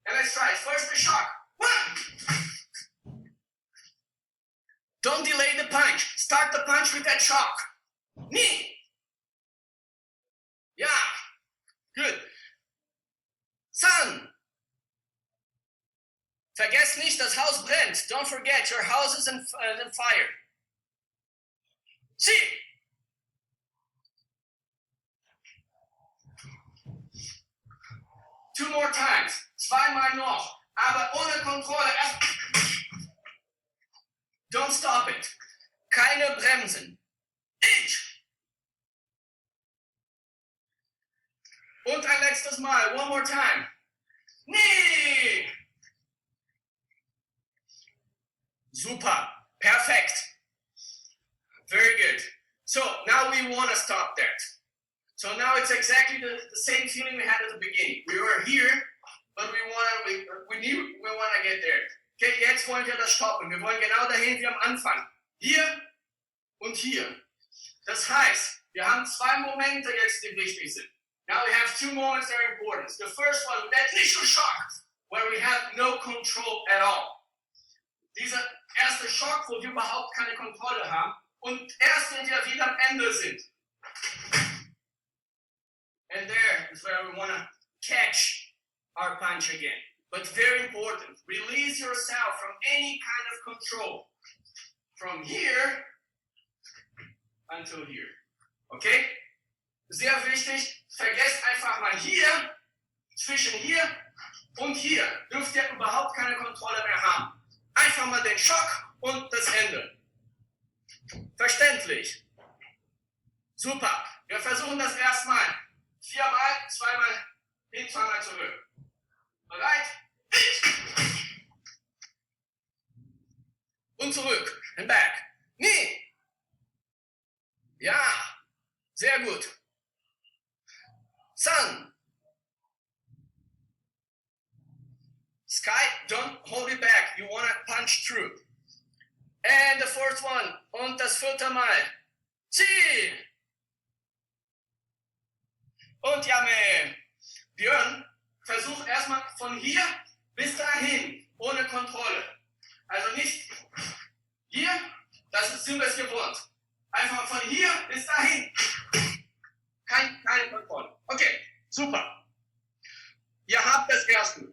And let's try it. First the shock. 1. Don't delay the punch. Start the punch with that shock. Knee. Yeah. Good. Sun. Vergesst nicht, das Haus brennt. Don't forget, your house is in fire. See. 2 more times. 2-mal noch. Aber ohne Kontrolle. Don't stop it. Keine Bremsen. Ich. Und ein letztes Mal. One more time. Nee. Super. Perfekt. Very good. So now we want to stop that. So now it's exactly the same feeling we had at the beginning. We were here, but we want to get there. Okay, jetzt wollen wir das stoppen. Wir wollen genau dahin wie am Anfang. Hier und hier. Das heißt, wir haben 2 Momente jetzt, die wichtig sind. Now we have 2 moments that are important. The first one, that initial shock, where we have no control at all. Dieser erste Schock, wo wir überhaupt keine Kontrolle haben. Und erst wenn wir wieder am Ende sind. And there is where we want to catch our punch again. But very important, release yourself from any kind of control. From here until here. Okay? Sehr wichtig, vergesst einfach mal hier, zwischen hier und hier dürft ihr überhaupt keine Kontrolle mehr haben. Einfach mal den Schock und das Ende. Verständlich? Super. Wir versuchen das erstmal. 4-mal, 2-mal hin, 2-mal zurück. Bereit? Und zurück. And back. Nee. Ja. Sehr gut. Sun. Sky, don't hold it back. You want to punch through. And the 4th one. Und das 4. Mal. Zieh. Und Jamen. Björn, versuch erstmal von hier bis dahin, ohne Kontrolle. Also nicht hier, sind wir es gewohnt. Einfach von hier bis dahin. Keine Kontrolle. Okay, super. Ihr habt das erste.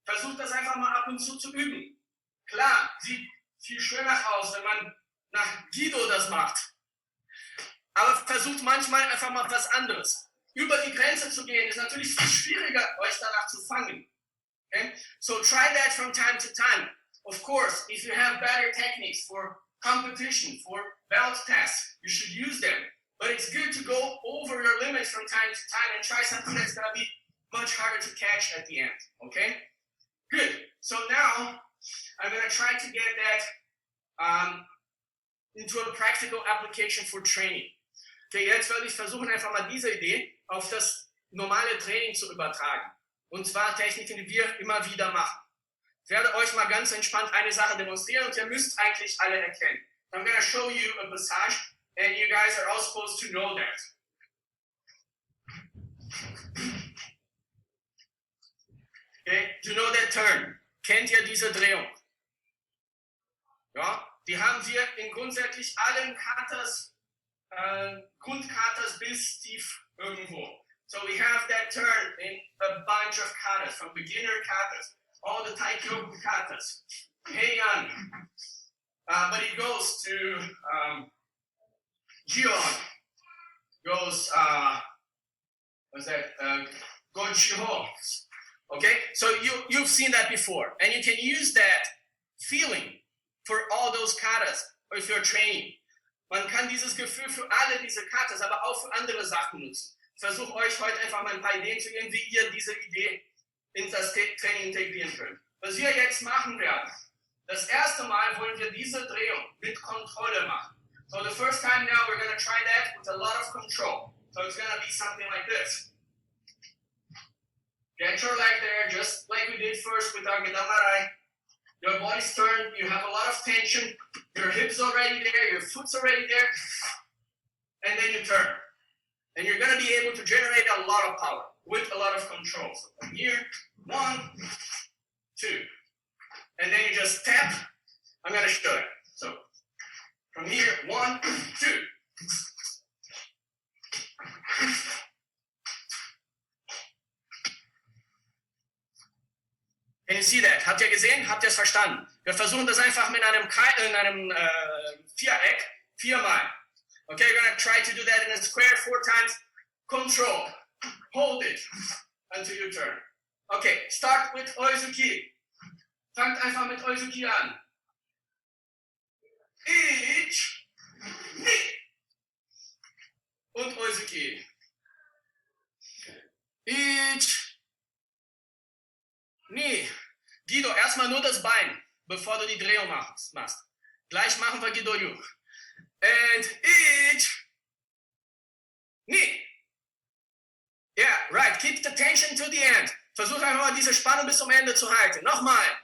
Versucht das einfach mal ab und zu üben. Klar, sieht viel schöner aus, wenn man nach Guido das macht. Aber versucht manchmal einfach mal was anderes. Über die Grenze zu gehen, ist natürlich viel schwieriger, euch danach zu fangen. Okay? So try that from time to time. Of course, if you have better techniques for competition, for belt tests, you should use them. But it's good to go over your limits from time to time and try something that's going to be much harder to catch at the end. Okay? Good. So now, I'm going to try to get that into a practical application for training. Okay, jetzt werde ich versuchen, einfach mal diese Idee auf das normale Training zu übertragen. Und zwar Techniken, die wir immer wieder machen. Ich werde euch mal ganz entspannt eine Sache demonstrieren und ihr müsst eigentlich alle erkennen. I'm going to show you a passage and you guys are all supposed to know that. Okay, do you know that turn? Kennt ihr diese Drehung? Ja, die haben wir in grundsätzlich allen Katas, Grundkatas bis tief irgendwo. So we have that turn in a bunch of katas, from beginner katas, all the Taekwondo katas. Hang on. But it goes to Jion, goes, what's that? Gochiho. Okay, so you've seen that before, and you can use that feeling for all those katas if you're training. Man kann dieses Gefühl für alle diese katas, aber auch für andere Sachen nutzen. Ich versuche euch heute einfach mal ein paar Ideen zu geben, wie ihr diese Idee in das Training integrieren könnt. Was wir jetzt machen werden, das erste Mal wollen wir diese Drehung mit Kontrolle machen. So the first time now we're going to try that with a lot of control. So it's going to be something like this. Get your leg there, just like we did first with our gedamarai. Your body's turned, you have a lot of tension, your hips already there, your foot's already there, and then you turn. And you're going to be able to generate a lot of power with a lot of control. So from here, 1, 2. And then you just tap. I'm going to show it. So from here, 1, 2. Can you see that? Habt ihr gesehen? Habt ihr es verstanden? Wir versuchen das einfach mit einem Viereck 4-mal. Okay, you're going to try to do that in a square 4 times. Control. Hold it until you turn. Okay, start with Oizuki. Fangt einfach mit Oizuki an. Ich, ni. Und Oizuki. Ich, ni. Guido, erstmal nur das Bein, bevor du die Drehung machst. Gleich machen wir Guido-Yu. And ich, ni. Yeah, right. Keep the tension to the end. Versuch einfach mal diese Spannung bis zum Ende zu halten. Nochmal.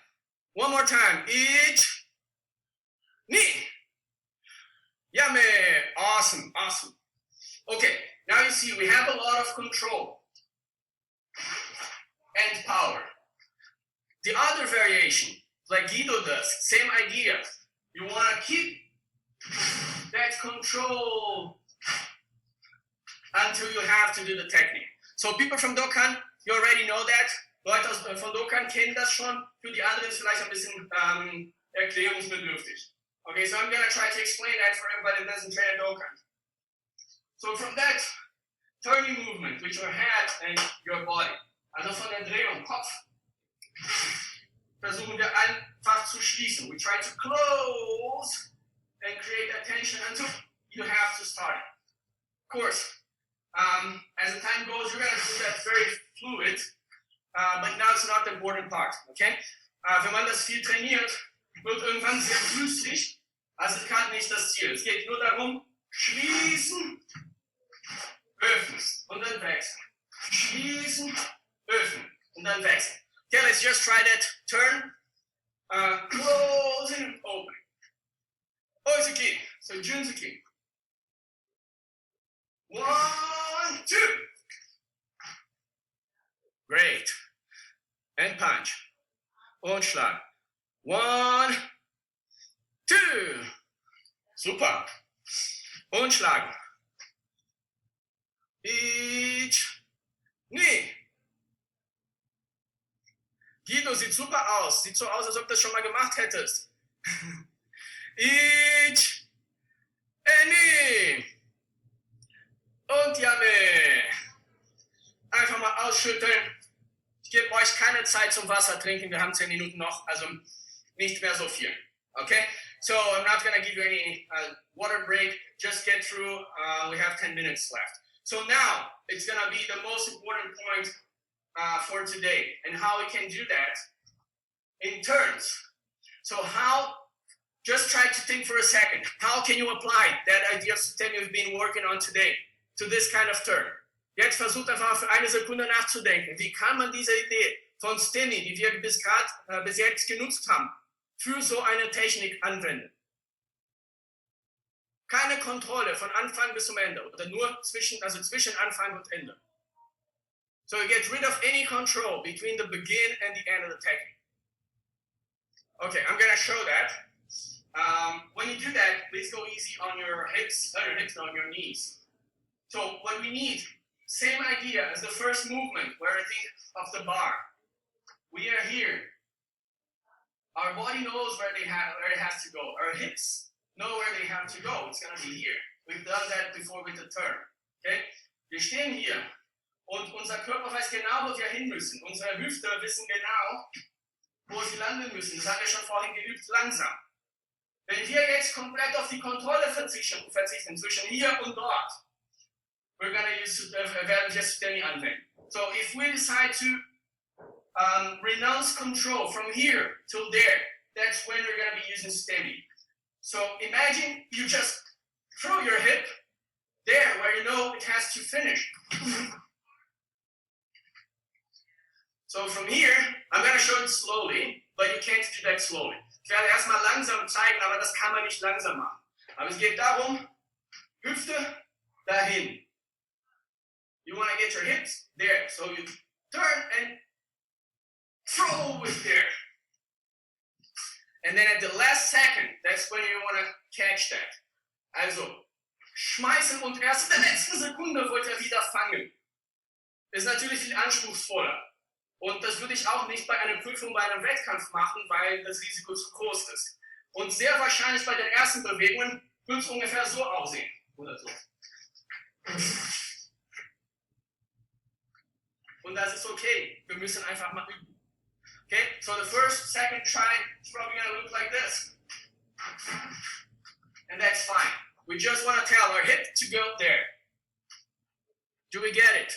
One more time. Ich, ni. Yeah, man. Awesome, awesome. Okay, now you see we have a lot of control and power. The other variation, like Guido does, same idea. You want to keep that control until you have to do the technique. So people from Dokan, you already know that. Leute von Dokan kennen das schon. Für die anderen ist vielleicht ein bisschen erklärungsbedürftig. Okay, so I'm going to try to explain that for everybody that doesn't train at Dokan. So from that turning movement with your head and your body, also von der Drehung, Kopf, versuchen wir einfach zu schließen. We try to close and create attention until you have to start it. Of course, as the time goes, you're going to do that very fluid, but now it's not the important part, okay? Wenn man das viel trainiert, wird irgendwann sehr flüssig, also es kann nicht das Ziel. Es geht nur darum, schließen, öffnen und dann wechseln. Schließen, öffnen und dann wechseln. Okay, let's just try that turn, closing, opening. Oizuki, so Junzuki. 1, 2. Great. And punch. Und Schlag. 1, 2. Super. Und Schlag. Ich, ni. Guido, sieht super aus. Sieht so aus, als ob du das schon mal gemacht hättest. Ich, ni. Und Jamme. Einfach mal ausschütteln. Ich gebe euch keine Zeit zum Wasser trinken. Wir haben 10 Minuten noch, also nicht mehr so viel. Okay? So I'm not going to give you any water break. Just get through. We have 10 minutes left. So now it's going to be the most important point for today and how we can do that in turns. So how just try to think for a second. How can you apply that idea of sutemi we've been working on today to this kind of term? Jetzt versucht einfach für eine Sekunde nachzudenken. Wie kann man diese Idee von sutemi, die wir bis jetzt genutzt haben, für so eine Technik anwenden? Keine Kontrolle von Anfang bis zum Ende oder nur zwischen Anfang und Ende. So you get rid of any control between the begin and the end of the technique. Okay, I'm going to show that. When you do that, please go easy on your hips, on your knees. So what we need, same idea as the first movement where I think of the bar. We are here. Our body knows where it has to go. Our hips know where they have to go. It's going to be here. We've done that before with the turn. Okay? Wir stehen hier und unser Körper weiß genau, wo wir hin müssen. Unsere Hüfte wissen genau, wo sie landen müssen. Das haben wir schon vorhin geübt, langsam. Wenn wir jetzt komplett auf die Kontrolle verzichten zwischen hier und dort, werden wir sutemi anwenden. So if we decide to renounce control from here till there, that's when we're going to be using sutemi. So imagine you just throw your hip there where you know it has to finish. So from here, I'm going to show it slowly, but you can't do that slowly. Ich werde erstmal langsam zeigen, aber das kann man nicht langsam machen. Aber es geht darum, Hüfte dahin. You want to get your hips there. So you turn and throw with there. And then at the last second, that's when you want to catch that. Also, schmeißen und erst in der letzten Sekunde wollt ihr wieder fangen. Ist natürlich viel anspruchsvoller. Und das würde ich auch nicht bei einer Prüfung, bei einem Wettkampf machen, weil das Risiko zu groß ist. Und sehr wahrscheinlich bei den ersten Bewegungen wird es ungefähr so aussehen. Oder so. Und das ist okay. Wir müssen einfach mal üben. Okay, so the first, second try is probably going to look like this. And that's fine. We just want to tell our hip to go there. Do we get it?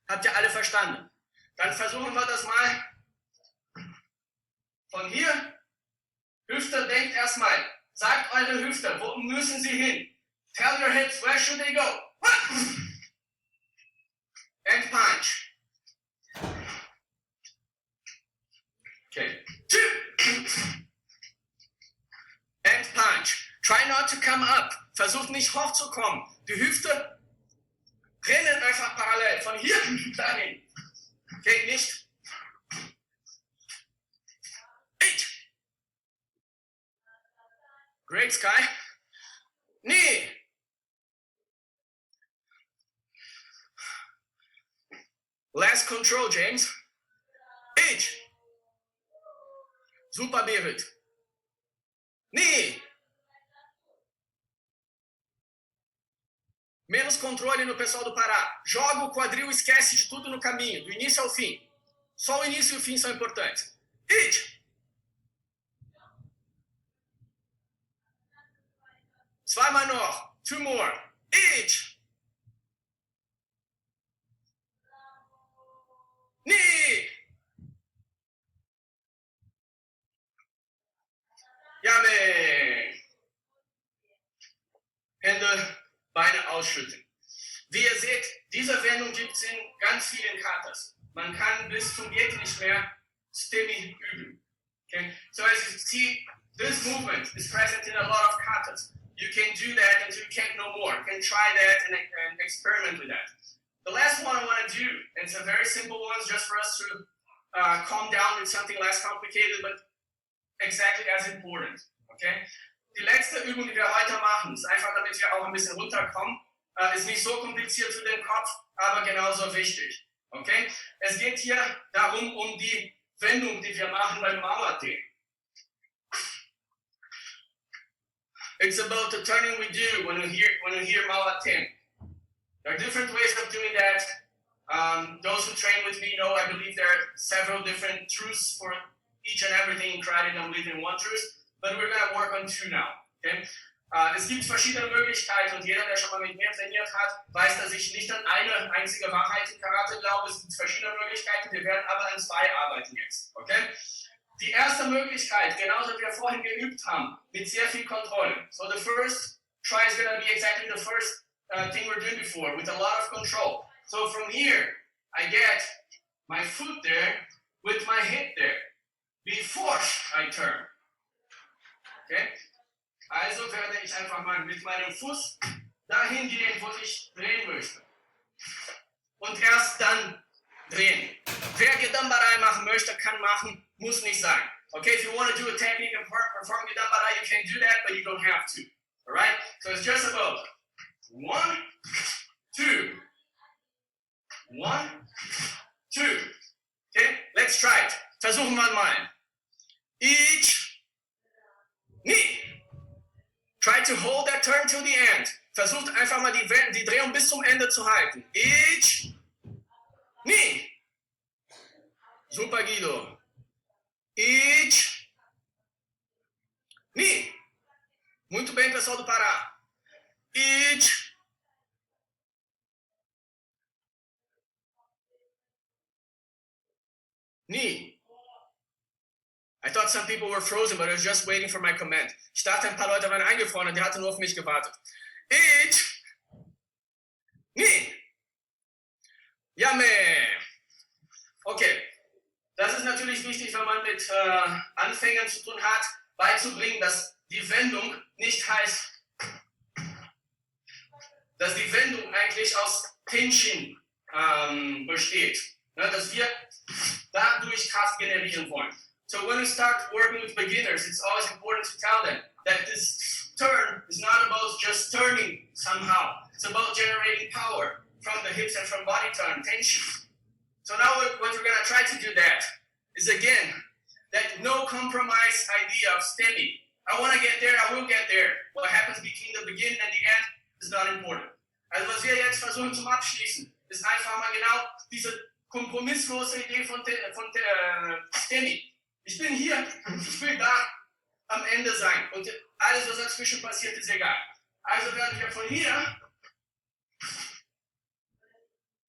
Habt ihr alle verstanden? Dann versuchen wir das mal von hier. Hüfte, denkt erstmal. Sagt eure Hüfte, wo müssen sie hin? Tell your hips, where should they go? And punch. Okay. 2. And punch. Try not to come up. Versucht nicht hochzukommen. Die Hüfte rennen einfach parallel. Von hier dahin. Geht nicht. 8. Great, Sky. Nee. Last control, James. 8. Super, Berit. Nee. Menos controle no pessoal do Pará. Joga o quadril, esquece de tudo no caminho, do início ao fim. Só o início e o fim são importantes. Hit! 2 mal noch. 2 more. Hit! Nee! Jamming! Hände, Beine ausschütteln. Wie ihr seht, diese Wendung gibt es in ganz vielen Katas. Man kann bis zum geht nicht mehr sutemi üben. Okay? So as you see, this movement is present in a lot of katas. You can do that until you can't no more. You can try that and experiment with that. The last one I want to do, and it's a very simple one, just for us to calm down with something less complicated, but exactly as important. Okay? Die letzte Übung, die wir heute machen, ist einfach, damit wir auch ein bisschen runterkommen. Ist nicht so kompliziert für den Kopf, aber genauso wichtig. Okay? Es geht hier darum, um die Wendung, die wir machen beim Mauertee. It's about the turning we do when you hear Mauertee. There are different ways of doing that. Those who train with me know I believe there are several different truths for each and everything in karate. Don't believe in one truth. But we're going to work on 2 now. Okay? Es gibt verschiedene Möglichkeiten und jeder, der schon mal mit mir trainiert hat, weiß, dass ich nicht an eine einzige Wahrheit im Karate glaube. Es gibt verschiedene Möglichkeiten, wir werden aber an 2 arbeiten jetzt. Okay? Die erste Möglichkeit, genauso wie wir vorhin geübt haben, mit sehr viel Kontrolle. So the first try is going to be exactly the first thing we're doing before, with a lot of control. So from here, I get my foot there with my hip there, before I turn. Okay? Also werde ich einfach mal mit meinem Fuß dahin gehen, wo ich drehen möchte. Und erst dann drehen. Wer Gedambarei machen möchte, kann machen, muss nicht sein. Okay, if you want to do a technique and perform Gedambarei, you can do that, but you don't have to. Alright? So it's just about 1, 2, 1, 2. Okay, let's try it. Versuchen wir mal. Each, knee. Try to hold that turn till the end. Versucht einfach mal die Drehung bis zum Ende zu halten. Each, knee. Super, Guido. Each, knee. Muito bem, pessoal do Pará. Each, knee. I thought some people were frozen, but I was just waiting for my command. Ich dachte, ein paar Leute waren eingefroren und die hatten nur auf mich gewartet. Each, knee. Ja, man. Okay. Das ist natürlich wichtig, wenn man mit Anfängern zu tun hat, beizubringen, dass die Wendung nicht heißt, dass die Wendung eigentlich aus Tension besteht. Ne, dass wir dadurch Kraft generieren wollen. So when we start working with beginners, it's always important to tell them that this turn is not about just turning somehow. It's about generating power from the hips and from body turn, tension. So now what we're going to try to do that is, again, that no compromise idea of sutemi. I want to get there, I will get there. What happens between the beginning and the end is not important. Also was wir jetzt versuchen zum Abschließen, ist einfach mal genau diese kompromisslose Idee von sutemi. Ich bin hier, ich will da am Ende sein und alles, was dazwischen passiert, ist egal. Also werden wir von hier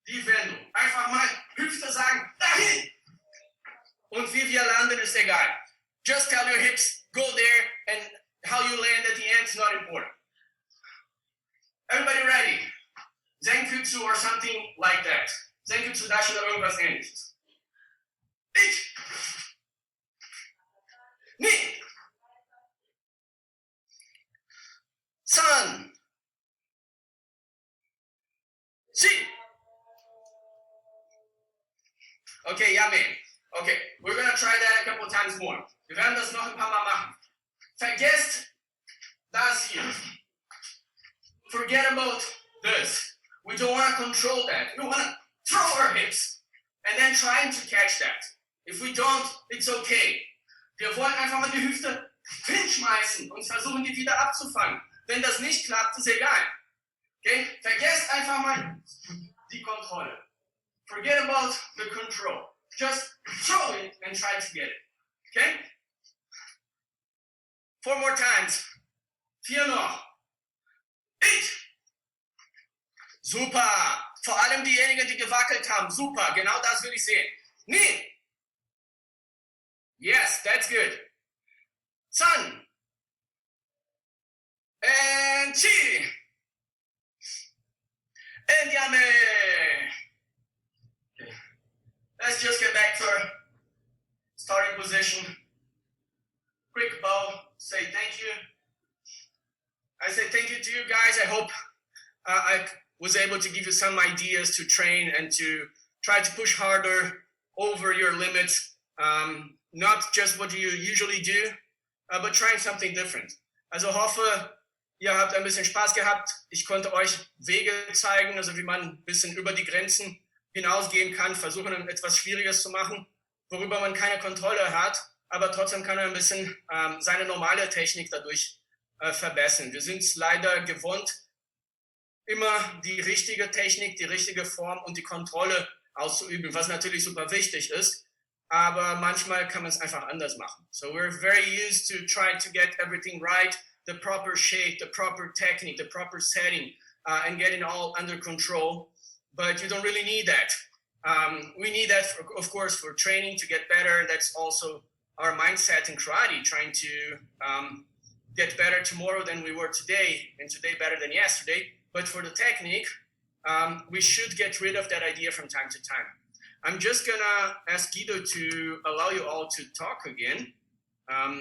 die Wendung. Einfach mal Hüfte sagen, dahin! Und wie wir landen, ist egal. Just tell your hips, go there, and how you land at the end is not important. Everybody ready? Zenkutsu or something like that. Zenkutsu Dashi oder irgendwas ähnliches. Ich! Ni! San! Si! Okay, ja, man. Okay, we're gonna try that a couple times more. Wir werden das noch ein paar Mal machen. Vergesst das hier. Forget about this. We don't want to control that. We want to throw our hips and then trying to catch that. If we don't, it's okay. Wir wollen einfach mal die Hüfte hinschmeißen und versuchen, die wieder abzufangen. Wenn das nicht klappt, ist egal. Okay? Vergesst einfach mal die Kontrolle. Forget about the control. Just throw it and try to get it. Okay? 4 more times. 4 noch. 8. Super. Vor allem diejenigen, die gewackelt haben. Super. Genau das will ich sehen. Nee. Yes, that's good. Sun. And chi. And yame. Okay. Let's just get back to our starting position. Quick bow. Say thank you. I say thank you to you guys. I hope I was able to give you some ideas to train and to try to push harder over your limits. Not just what you usually do, but trying something different. Also hoffe, ihr habt ein bisschen Spaß gehabt. Ich konnte euch Wege zeigen, also wie man ein bisschen über die Grenzen hinausgehen kann, versuchen etwas Schwieriges zu machen, worüber man keine Kontrolle hat, aber trotzdem kann er ein bisschen seine normale Technik dadurch verbessern. Wir sind leider gewohnt, immer die richtige Technik, die richtige Form und die Kontrolle auszuüben, was natürlich super wichtig ist, aber manchmal kann man es einfach anders machen. So we're very used to trying to get everything right, the proper shape, the proper technique, the proper setting, and getting all under control, but you don't really need that. We need that, of course, for training to get better. That's also our mindset in karate, trying to get better tomorrow than we were today, and today better than yesterday. But for the technique, we should get rid of that idea from time to time. I'm just gonna ask Guido to allow you all to talk again.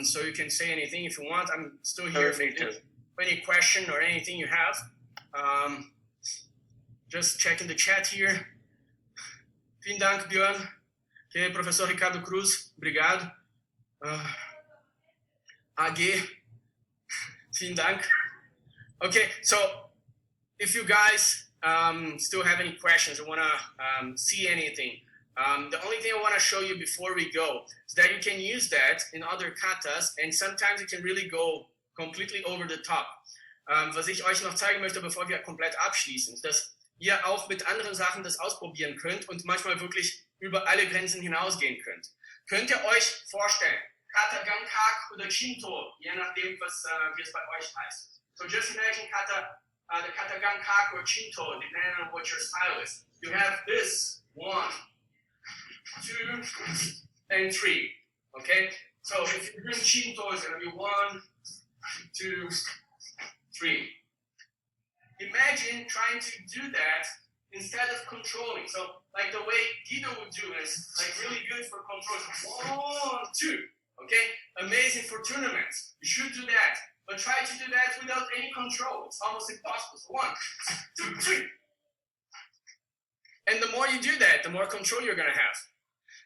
So you can say anything if you want. I'm still here if any question or anything you have. Just checking the chat here. Vielen Dank, Björn. Okay, Professor Ricardo Cruz, obrigado. AG, vielen Dank. Okay, so if you guys still have any questions or want to see anything, the only thing I want to show you before we go is that you can use that in other katas, and sometimes it can really go completely over the top. Was ich euch noch zeigen möchte, bevor wir komplett abschließen, ist, dass ihr auch mit anderen Sachen das ausprobieren könnt und manchmal wirklich über alle Grenzen hinausgehen könnt. Könnt ihr euch vorstellen, Kata Gankak oder Shinto, je nachdem, wie es bei euch heißt. So just imagine the Kata Gankak or Shinto, depending on what your style is. You have this 1, 2, and 3. Okay? So if you're doing Shinto, it's going to be 1, 2, 3. Imagine trying to do that instead of controlling. So like the way Guido would do is like really good for control. 1, 2. Okay? Amazing for tournaments. You should do that. But try to do that without any control. It's almost impossible. So 1, 2, 3. And the more you do that, the more control you're going to have.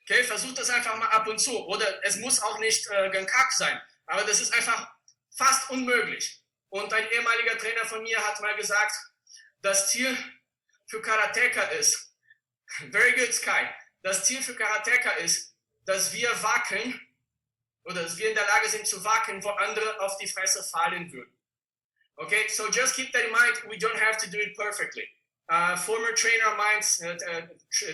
Okay, versucht das einfach mal ab und zu. Oder es muss auch nicht Gankak sein. Aber das ist einfach fast unmöglich. Und ein ehemaliger Trainer von mir hat mal gesagt, das Ziel für Karateka ist, very good Sky, das Ziel für Karateka ist, dass wir wackeln, oder dass wir in der Lage sind zu wackeln, wo andere auf die Fresse fallen würden. Okay, so just keep that in mind, we don't have to do it perfectly. Former trainer of mine,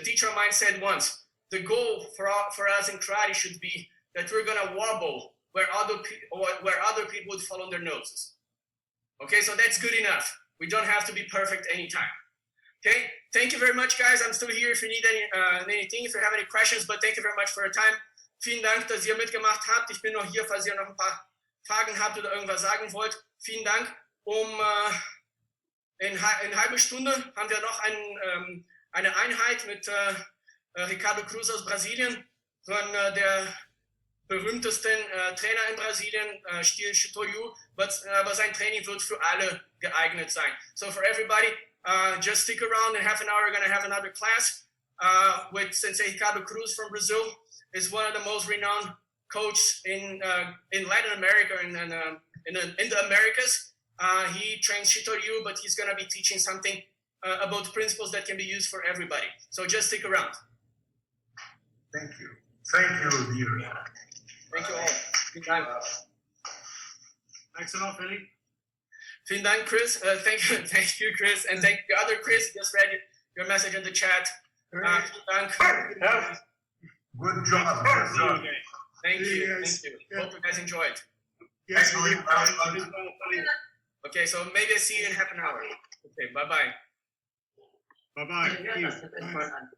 teacher of mine said once, the goal for us in karate should be that we're gonna wobble where other people would follow their noses. Okay, so that's good enough. We don't have to be perfect anytime. Okay, thank you very much, guys. I'm still here if you need anything, if you have any questions, but thank you very much for your time. Vielen Dank, dass ihr mitgemacht habt. Ich bin noch hier, falls ihr noch ein paar Fragen habt oder irgendwas sagen wollt. Vielen Dank. In einer halben Stunde haben wir noch eine Einheit mit Ricardo Cruz aus Brasilien, von der berühmtesten Trainer in Brasilien, Stil Shitoyu, aber sein Training wird für alle geeignet sein. So for everybody, just stick around. In half an hour, we're going to have another class with Sensei Ricardo Cruz from Brazil. Is one of the most renowned coaches in Latin America and in the Americas. He trains Shitoryu, but he's going to be teaching something about principles that can be used for everybody. So just stick around. Thank you. Thank you, dear. Thank you all. Vielen Dank. Thanks a lot, Philly. Vielen Dank, Chris. Thank you, Chris. And thank you, other Chris. Just read your message in the chat. Vielen Dank. Good job. Good job. Thank you. Thank you. Yeah. Hope you guys enjoyed. Yes, Okay, so maybe I see you in half an hour. Okay, bye-bye. Bye-bye. Thank you. Das ist interessant.